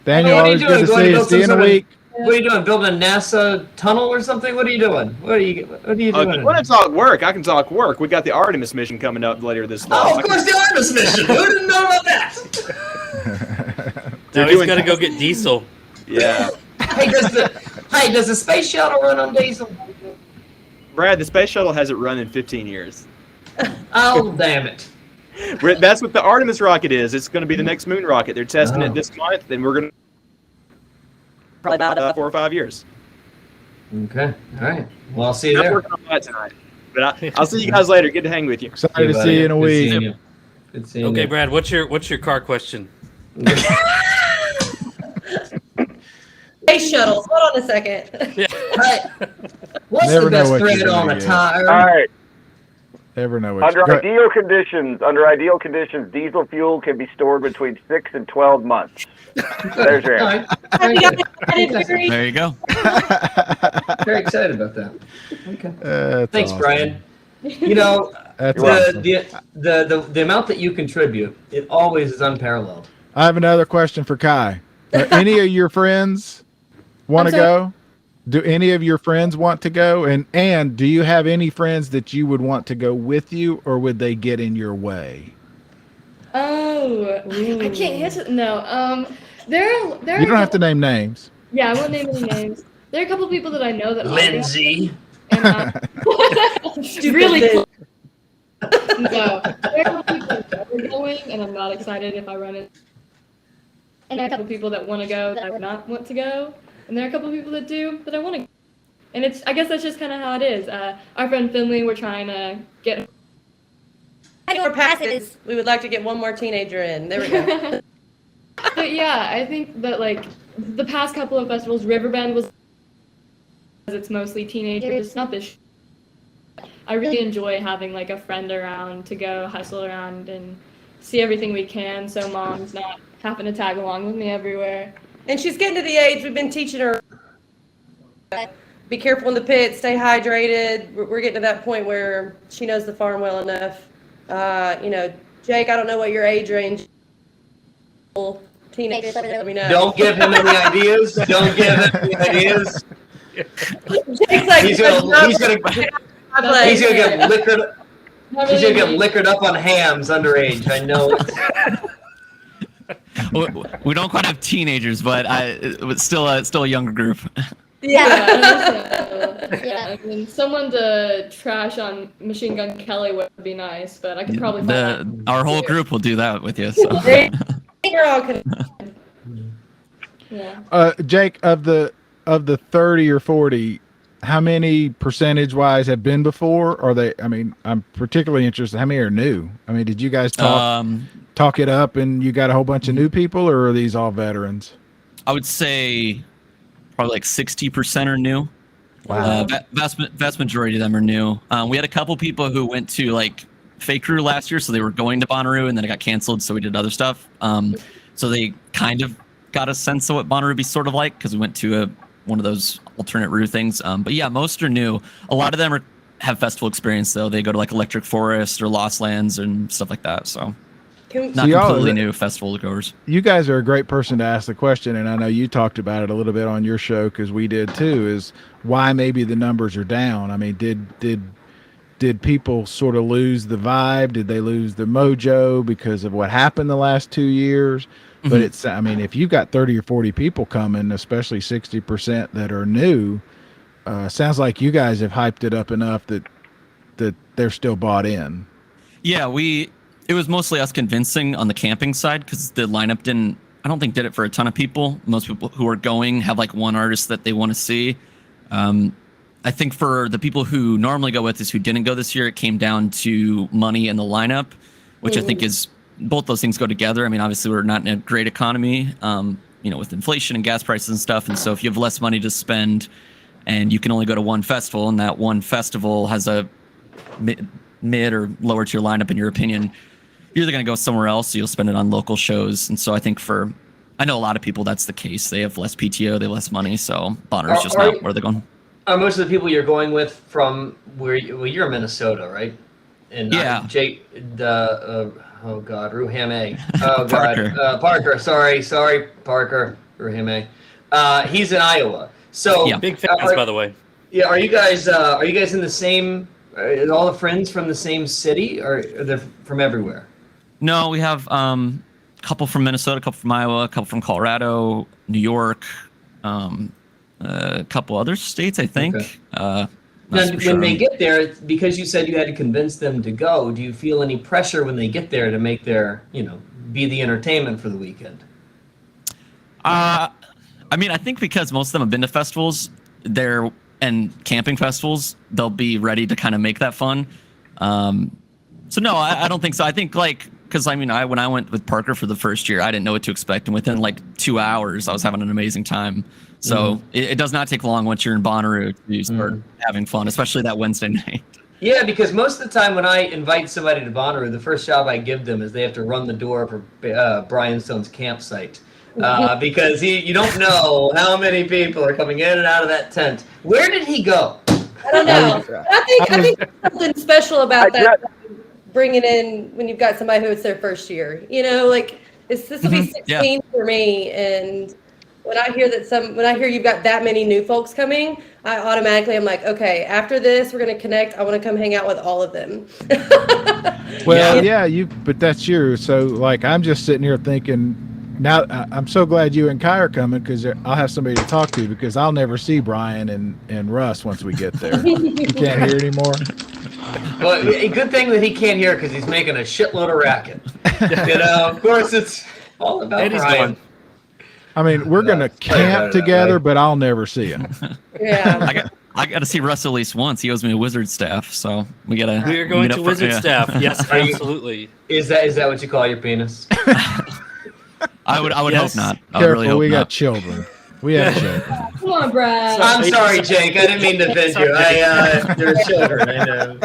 Daniel, What are you always good doing? to Going see to you. build See you in some a sort of- week. What are you doing? Building a NASA tunnel or something? What are you doing? What are you doing? When I talk work, I can talk work. We got the Artemis mission coming up later this fall. Oh, of course, the Artemis mission. Who didn't know about that? now he's got to go get diesel. Yeah. Hey, does the space shuttle run on diesel? Brad, the space shuttle hasn't run in 15 years. Oh, damn it. That's what the Artemis rocket is. It's going to be the next moon rocket. They're testing it this month, and we're going to probably about 4 or 5 years. Okay. All right. Well, I'll see you I'm there. working on that tonight. But I'll see you guys later. Good to hang with you. Excited to see you in a week. Good seeing Okay, you. Brad, what's your car question? Space shuttles. Hold on a second. Hey, what's Never the know best what you're thread on gonna a get. tire? All right. ever know it. Under ideal conditions, diesel fuel can be stored between 6 and 12 months. There's your answer. There you go. Very excited about that. Okay. Thanks, awesome. Brian. You know, That's the amount that you contribute, it always is unparalleled. I have another question for Kai. Are any of your friends want to go? Do any of your friends want to go? And do you have any friends that you would want to go with you, or would they get in your way? Oh, I can't answer. No. There are You don't have to name names. Yeah, I won't name any names. There are a couple people that I know that Lindsay. And really close. No. There are a couple people that are going, and I'm not excited if I run it. And there are a couple people that want to go that I would not want to go. And there are a couple people that do that I want to go. And I guess that's just kind of how it is. Our friend Finley, we're trying to get More passes. We would like to get one more teenager in. There we go. But yeah, I think that like the past couple of festivals, Riverbend was, it's mostly teenagers. It's not this. I really enjoy having like a friend around to go hustle around and see everything we can, so mom's not having to tag along with me everywhere. And she's getting to the age we've been teaching her. Be careful in the pit. Stay hydrated. We're getting to that point where she knows the farm well enough. Jake, I don't know what your age range. Teenagers, let me know. Don't give him any ideas. Don't give him any ideas. Jake's like, He's gonna get liquored. He's gonna get liquored up on hams underage. I know. We don't quite have teenagers, but it's still a younger group. Yeah, I mean, someone to trash on Machine Gun Kelly would be nice, but I could probably find Our whole group will do that with you. So. We're all yeah. Jake, of the 30 or 40, how many percentage-wise have been before? Are they? I mean, I'm particularly interested. How many are new? I mean, did you guys talk it up, and you got a whole bunch of new people, or are these all veterans? I would say probably like 60% are new. Wow. Vast majority of them are new. We had a couple people who went to like Fake Crew last year, so they were going to Bonnaroo, and then it got canceled, so we did other stuff. So they kind of got a sense of what Bonnaroo would be sort of like, because we went to one of those alternate Roo things. But yeah, most are new. A lot of them have festival experience, though. They go to like Electric Forest or Lost Lands and stuff like that. So not completely new festival goers. You guys are a great person to ask the question, and I know you talked about it a little bit on your show, because we did too, is why maybe the numbers are down. I mean, did people sort of lose the vibe? Did they lose the mojo because of what happened the last 2 years? But it's, I mean, if you've got 30 or 40 people coming, especially 60% that are new, sounds like you guys have hyped it up enough that they're still bought in. Yeah, it was mostly us convincing on the camping side, because the lineup I don't think did it for a ton of people. Most people who are going have like one artist that they want to see. I think for the people who normally go with us who didn't go this year, it came down to money and the lineup, which I think is, both those things go together. I mean, obviously we're not in a great economy, with inflation and gas prices and stuff. And so if you have less money to spend and you can only go to one festival, and that one festival has a mid or lower tier lineup, in your opinion, you're either going to go somewhere else or you'll spend it on local shows. And so I think I know a lot of people, that's the case. They have less PTO, they have less money. So Bonnaroo's just not where they're going. Are most of the people you're going with from you're in Minnesota, right? And yeah. Jake, Ruhame. Oh God, Parker. Sorry, Parker. Ruhame. He's in Iowa. So yeah, big fans, by the way. Yeah, are you guys in the same? Are all the friends from the same city, or are they from everywhere? No, we have a couple from Minnesota, a couple from Iowa, a couple from Colorado, New York, a couple other states, I think. Okay. When they get there, because you said you had to convince them to go, do you feel any pressure when they get there to make their, be the entertainment for the weekend? I mean, I think because most of them have been to festivals, and camping festivals, they'll be ready to kind of make that fun. So no, I don't think so. I think because when I went with Parker for the first year, I didn't know what to expect, and within 2 hours, I was having an amazing time. So it does not take long once you're in Bonnaroo to start having fun, especially that Wednesday night. Yeah, because most of the time when I invite somebody to Bonnaroo, the first job I give them is they have to run the door for Bryan Stone's campsite. Because you don't know how many people are coming in and out of that tent. Where did he go? I don't know. I think there's something special about that. Bringing in when you've got somebody who it's their first year, like this will be 16 for me, and when I hear you've got that many new folks coming, I automatically am like, okay, after this we're gonna connect. I want to come hang out with all of them. Well, but that's you. So like, I'm just sitting here thinking. Now, I'm so glad you and Kai are coming because I'll have somebody to talk to because I'll never see Brian and Russ once we get there. You can't hear anymore. Well, a good thing that he can't hear because he's making a shitload of racket. Of course, it's all about Brian. I mean, we're going to camp together, but I'll never see him. Yeah. I got to see Russ at least once. He owes me a wizard staff, so we got to. We are going to wizard staff. Yes, absolutely. Is that what you call your penis? I would hope not. I Careful, really hope we not. got children. We have children. Come on, Brad. I'm sorry, Jake. I didn't mean to offend you. You're children. I know.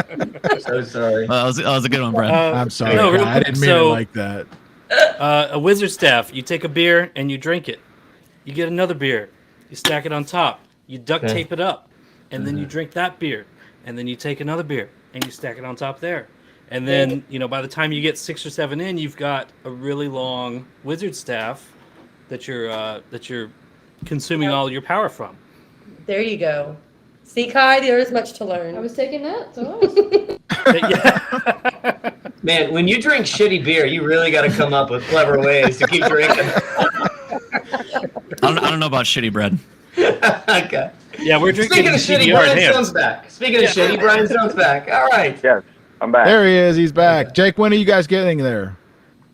I'm so sorry. That was a good one, Brad. I'm sorry. No, real I didn't mean it like that. A wizard staff. You take a beer and you drink it. You get another beer. You stack it on top. You duct tape it up, and then you drink that beer, and then you take another beer and you stack it on top there. And then, by the time you get 6 or 7 in, you've got a really long wizard staff that you're consuming all your power from. There you go. See, Kai, there is much to learn. I was taking that. So Man, when you drink shitty beer, you really got to come up with clever ways to keep drinking. I don't know about shitty bread. Okay. Yeah, we're drinking. Speaking of shitty, Bryan Stone's back. Speaking of shitty, Bryan Stone's back. All right. Yes, I'm back. There he is. He's back. Jake, when are you guys getting there?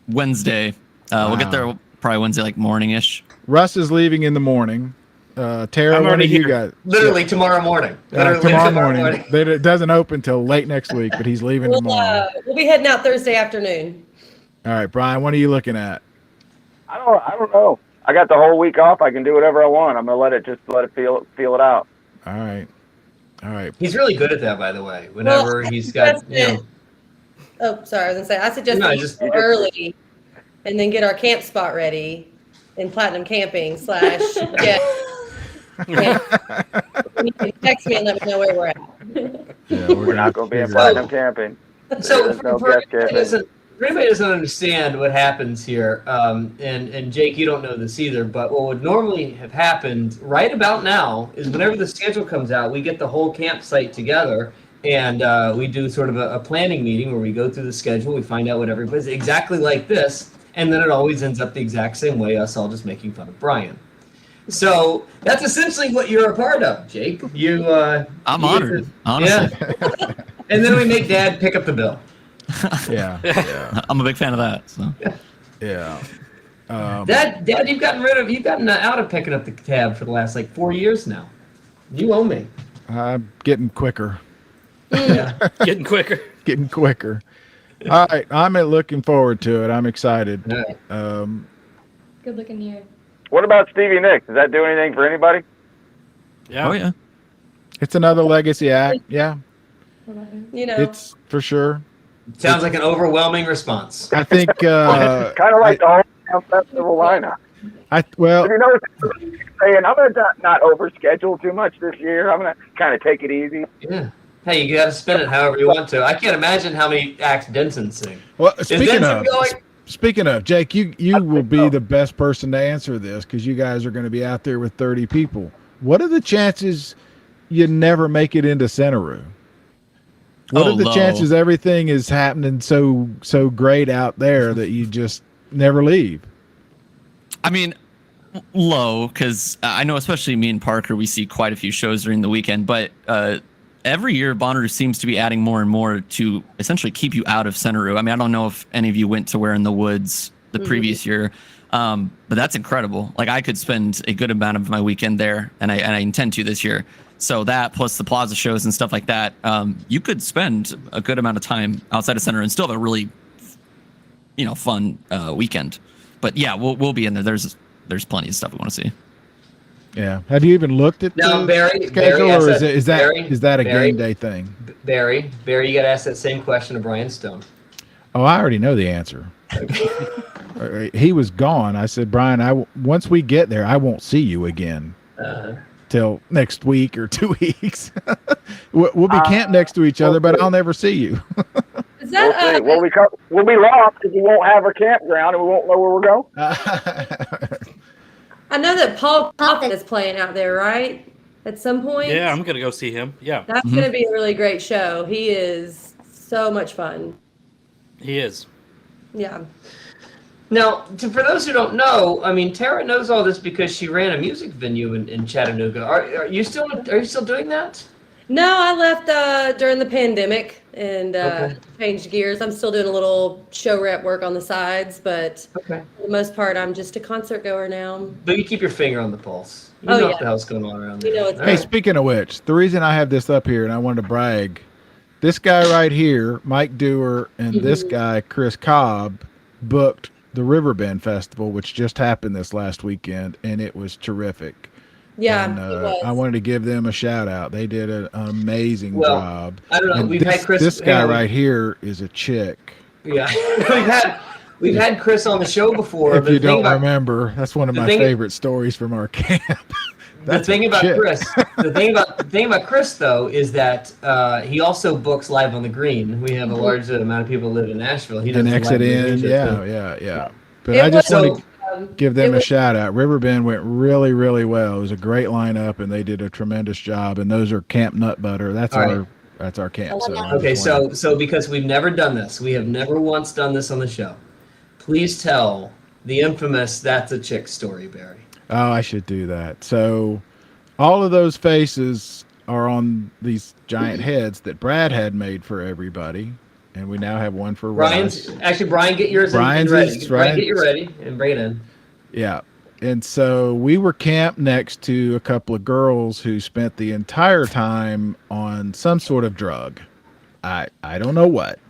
Wednesday. We'll get there probably Wednesday, like morning-ish. Russ is leaving in the morning. Tara, when do you guys? Literally tomorrow morning. Tomorrow morning. It doesn't open till late next week, but he's leaving tomorrow. We'll be heading out Thursday afternoon. All right, Brian, what are you looking at? I don't know. I got the whole week off. I can do whatever I want. I'm gonna let it feel it out. All right. He's really good at that, by the way. Whenever he's got, Oh, sorry. I was gonna say I suggest that you go early, and then get our camp spot ready in Platinum Camping / yeah. You can text me and let me know where we're at. Yeah, we're not gonna be in Platinum Camping. So for anybody doesn't understand what happens here, and Jake, you don't know this either, but what would normally have happened right about now is whenever the schedule comes out, we get the whole campsite together, and we do sort of a planning meeting where we go through the schedule, we find out what everybody's exactly like this, and then it always ends up the exact same way, us all just making fun of Brian. So that's essentially what you're a part of, Jake. I'm honored, honestly. Yeah. And then we make Dad pick up the bill. Yeah. I'm a big fan of that. So. Yeah. Dad, you've gotten out of picking up the tab for the last 4 years now. You owe me. I'm getting quicker. Yeah. Getting quicker. Getting quicker. All right, I'm looking forward to it. I'm excited. Right. good looking year. What about Stevie Nicks? Does that do anything for anybody? Yeah. Oh yeah. It's another legacy act. Yeah, What about him? it's for sure. Sounds like an overwhelming response. I think Kind of like the whole Camp Festival lineup. well, You know, saying I'm gonna not overschedule too much this year. I'm gonna kind of take it easy. Yeah. Hey, you got to spin it however you want to. I can't imagine how many acts Denson sing. well Is speaking Denson of going? speaking of Jake, you will be the best person to answer this because you guys are going to be out there with 30 people. What are the chances you never make it into Centeroo? What are the chances everything is happening so great out there that you just never leave? I mean, low, because I know especially me and Parker, we see quite a few shows during the weekend, but every year Bonnaroo seems to be adding more and more to essentially keep you out of Centeroo. I mean, I don't know if any of you went to Where in the Woods the previous year, but that's incredible. Like, I could spend a good amount of my weekend there, and I intend to this year. So that plus the plaza shows and stuff like that, you could spend a good amount of time outside of Centeroo and still have a really, fun weekend. But yeah, we'll be in there. There's plenty of stuff we want to see. Yeah. Have you even looked at Now, the Barry, schedule, Barry, or ask is that a Barry, game day thing? Barry, you got to ask that same question to Bryan Stone. Oh, I already know the answer. He was gone. I said, Bryan, once we get there, I won't see you again till next week or 2 weeks. We'll be camped next to each other, but I'll never see you. Is that We'll be lost because we won't have a campground and we won't know where we're going. I know that Paul Coffin is playing out there, right? At some point. Yeah, I'm gonna go see him. Yeah, That's gonna be a really great show. He is so much fun. he is. Yeah. Now, for those who don't know, I mean, Tara knows all this because she ran a music venue in Chattanooga. Are you still doing that? No, I left during the pandemic and changed gears. I'm still doing a little show rep work on the sides, but for the most part, I'm just a concert goer now. But you keep your finger on the pulse. You know what the hell's going on around there. You know it's Hey, speaking of which, the reason I have this up here and I wanted to brag, this guy right here, Mike Dewar, and this guy, Chris Cobb, booked the Riverbend Festival, which just happened this last weekend, and it was terrific. Yeah, And, it was. I wanted to give them a shout out. They did an amazing job. I don't know. And We've had Chris. This guy right here is a chick. Yeah, we've had Chris on the show before. If you don't remember, that's one of my favorite stories from our camp. The thing about Chris, though, is that he also books Live on the Green. We have a large amount of people who live in Nashville. He does An exit in, yeah. But I just want to give them a shout out. Riverbend went really, really well. It was a great lineup, and they did a tremendous job. And those are Camp Nutbutter. That's our camp. So because we've never done this, we have never once done this on the show. Please tell the infamous "That's a Chick" story, Barry. Oh, I should do that. So all of those faces are on these giant heads that Brad had made for everybody. And we now have one for Brian's. Russ. Actually, Brian, get yours ready. Brian, get you ready and bring it in. Yeah. And so we were camped next to a couple of girls who spent the entire time on some sort of drug. I don't know what.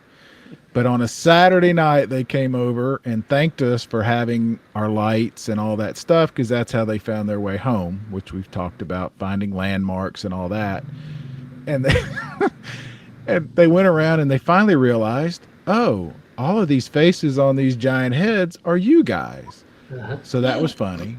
But on a Saturday night, they came over and thanked us for having our lights and all that stuff, because that's how they found their way home, which we've talked about, finding landmarks and all that. And they went around and they finally realized, oh, all of these faces on these giant heads are you guys. So that was funny.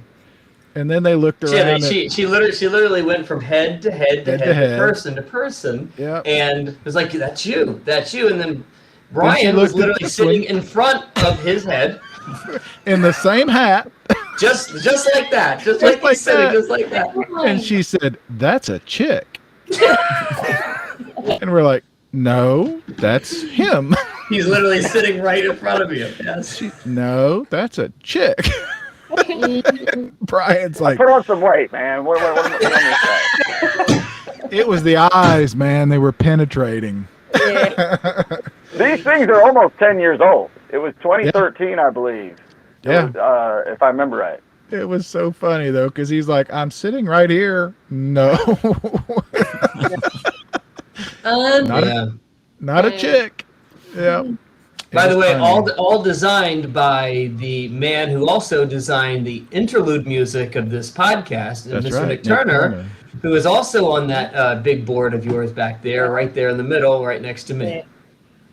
And then they looked around. She literally went from head to head to person to person. Yeah. And it was like, that's you. And then Brian was literally sitting in front of his head. In the same hat. Just like that. Just like that. And she said, that's a chick. And we're like, no, that's him. He's literally sitting right in front of you. Yes. No, that's a chick. Brian's like, put on some weight, man. What am I say? It was the eyes, man. They were penetrating. Yeah. These things are almost 10 years old. It was 2013, I believe. Yeah. If I remember right. It was so funny, though, because he's like, I'm sitting right here. No. Not a chick. Yeah. By the way, all designed by the man who also designed the interlude music of this podcast, Mr. Nick Turner, who is also on that big board of yours back there, right there in the middle, right next to me.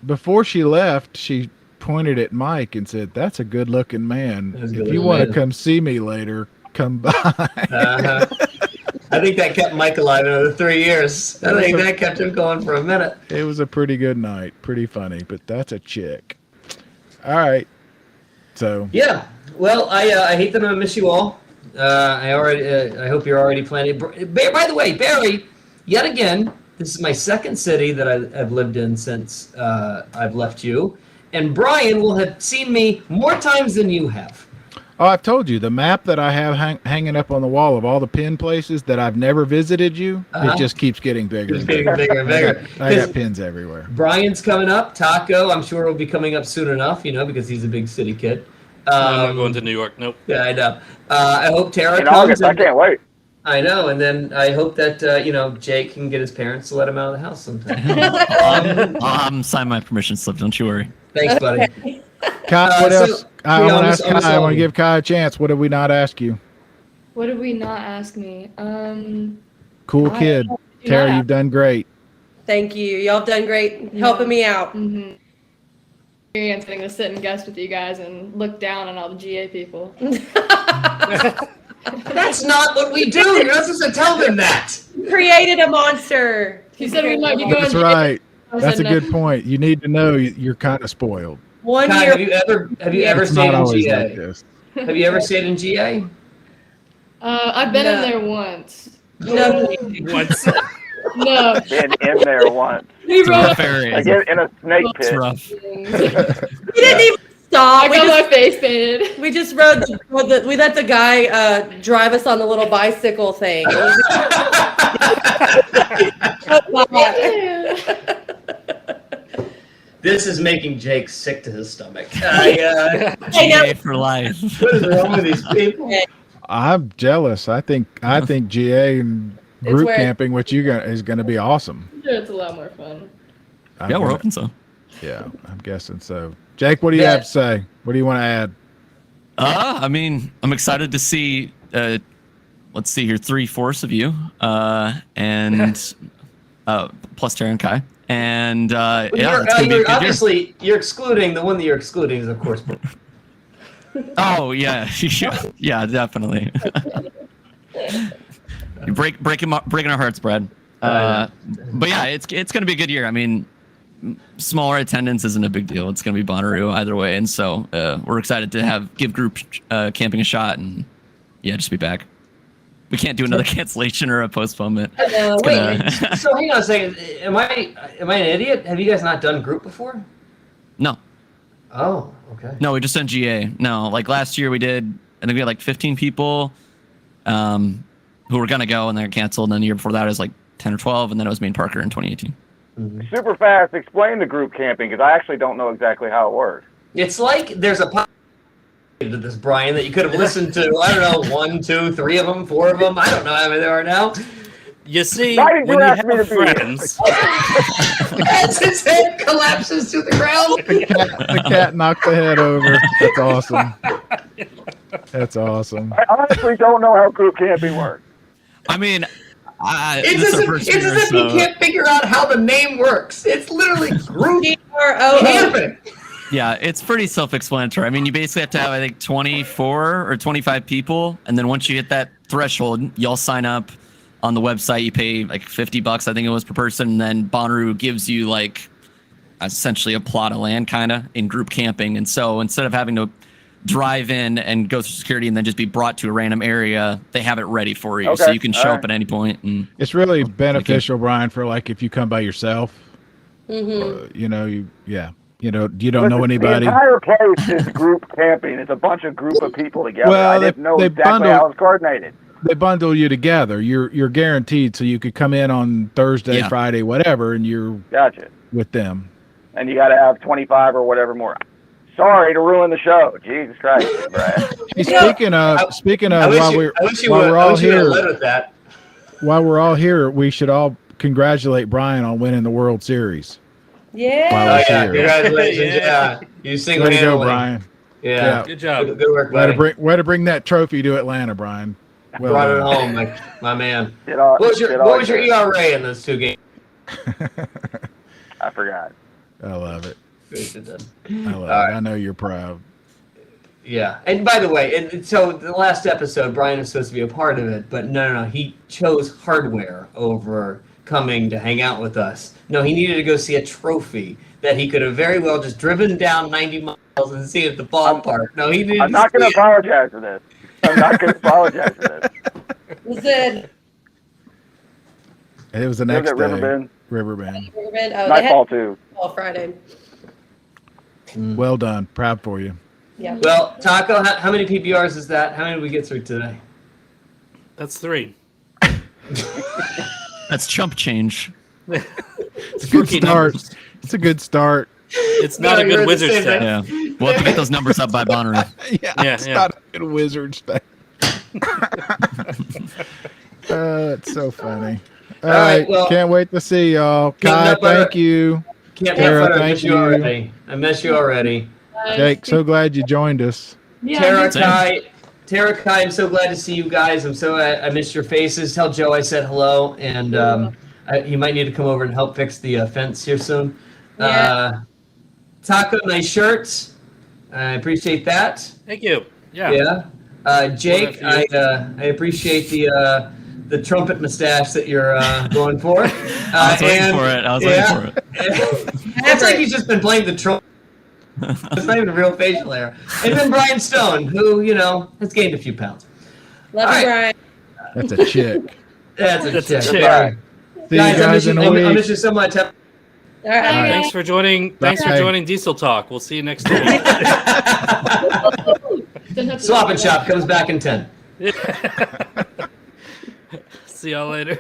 Before she left, she pointed at Mike and said, that's a good-looking man. If you want to come see me later, come by. I think that kept Mike alive another 3 years. I think that kept him going for a minute. It was a pretty good night. Pretty funny, but that's a chick. All right. So. Yeah. Well, I hate that I miss you all. I hope you're already planning. By the way, Barry, yet again, this is my second city that I've lived in since I've left you. And Brian will have seen me more times than you have. Oh, I've told you, the map that I have hanging up on the wall of all the pin places that I've never visited you, it just keeps getting bigger. It's getting bigger and bigger. I got pins everywhere. Brian's coming up. Taco, I'm sure, will be coming up soon enough, because he's a big city kid. I'm not going to New York. Nope. Yeah, I know. I hope Tara in comes. August, I can't wait. I know, and then I hope that Jake can get his parents to let him out of the house sometime. I'll sign my permission slip. Don't you worry. Thanks, buddy. Kai, what else? I want to ask Kai. I want to give Kai a chance. What did we not ask you? What did we not ask me? Cool kid. Tara, you've done great. Thank you. Y'all have done great helping me out. Mm-hmm. Experience getting to sit and guest with you guys and look down on all the GA people. That's not what we do. You're not supposed to tell them that. Created a monster. He said we might be going. That's right. That's a good point. You need to know you're kind of spoiled. One Kai, year. have you ever It's stayed not in always GA? like this. Have you ever stayed in GA? I've been in there once. No. Once. No. Been in there once. We It's a rode. rough area. Like in a snake It's pit. rough. We didn't even stop. I got my face painted. We just rode. We let the guy drive us on the little bicycle thing. This is making Jake sick to his stomach. I know. GA for life. What is wrong with these people? I'm jealous. I think GA and group where- camping, which you got, is going to be awesome. Sure, it's a lot more fun. Yeah, we're hoping so. Yeah, I'm guessing so. Jake, what do you have to say? What do you want to add? I mean, I'm excited to see. Let's see here, 3/4 of you, and plus Tara and Kai, and yeah, it's gonna be a good year. Obviously, you're excluding the one that you're excluding is of course. Oh yeah, yeah, definitely. You're breaking our hearts, Brad. But yeah, it's gonna be a good year. I mean, smaller attendance isn't a big deal. It's gonna be Bonnaroo either way, and so we're excited to give group camping a shot, and yeah, just be back. We can't do another cancellation or a postponement. Wait, so hang on a second. Am I an idiot? Have you guys not done group before? No. Oh, okay. No, we just done GA. No, like last year we did. I think we had like 15 people who were gonna go and they're canceled. And then the year before that it was like 10 or 12, and then it was me and Parker in 2018. Super fast. Explain the group camping because I actually don't know exactly how it works. It's like there's a podcast to this, Brian, that you could have listened to. I don't know, 1, 2, 3 of them, 4 of them. I don't know how many there are now. You see, Why did you when you ask me have to be here? friends, As his head collapses to the ground. The cat knocked the head over. That's awesome. That's awesome. I honestly don't know how group camping works. I mean, It's as if you can't figure out how the name works. It's literally group camping. Yeah, it's pretty self-explanatory. I mean, you basically have to have, I think, 24 or 25 people, and then once you hit that threshold, you'll sign up on the website. You pay like $50, I think it was per person, and then Bonnaroo gives you like essentially a plot of land, kind of in group camping. And so instead of having to drive in and go through security and then just be brought to a random area, they have it ready for you, so you can show up at any point. And it's really beneficial, Brian, for like if you come by yourself. Mm-hmm. You know, you don't know anybody. The entire place is group camping. It's a bunch of group of people together. Well, I didn't know they exactly how it's coordinated. They bundle you together. You're guaranteed, so you could come in on Thursday, Friday, whatever, and you're with them. And you got to have 25 or whatever more. Sorry to ruin the show. Jesus Christ, Brad. Hey, speaking of, while we're all here, we should all congratulate Brian on winning the World Series. Yeah. Congratulations. Yeah. You single-handedly. Way to go, Brian. Yeah. Good job. Good work, buddy. Way to bring that trophy to Atlanta, Brian. Well Brought it done. home, my man. What was your ERA in those 2 games? I forgot. I love it. I love it. Right. I know you're proud. Yeah. And by the way, so the last episode, Brian was supposed to be a part of it, but no. He chose hardware over coming to hang out with us. No, he needed to go see a trophy that he could have very well just driven down 90 miles and see at the ballpark. No, he didn't. I'm not going to apologize for this. I'm not going to apologize for this. Listen. It was the next day. Riverbend. Riverbend. Oh, Nightfall too. Friday. Well done. Proud for you. Yeah. Well, Taco, how many PPRs is that? How many did we get through today? That's 3. that's chump change. It's a good start. It's a good start. It's not a good wizard stat. Yeah, we'll have to get those numbers up by Bonnaroo. It's not a good wizard stat. It's so funny. All right, well, can't wait to see y'all. Kai, thank you. Tara, thank you. I miss you already. Jake, so glad you joined us. Yeah, Tara, Tara, Kai, I'm so glad to see you guys. I missed your faces. Tell Joe I said hello, and you might need to come over and help fix the fence here soon. Yeah. Taco, nice shirts. I appreciate that. Thank you. Yeah. Yeah. Jake, I appreciate the trumpet mustache that you're going for. I was waiting for it. I was waiting for it. It's like he's just been playing the trumpet. It's not even a real facial hair. And then Bryan Stone, who, has gained a few pounds. Love you, Brian. That's a chick. That's a chick. chick. All right. See you guys in a I week. miss you so much. All right. Thanks for joining. Thanks for Bye. joining Diesel Talk. We'll see you next week. Swap and Shop comes back in 10. See y'all later.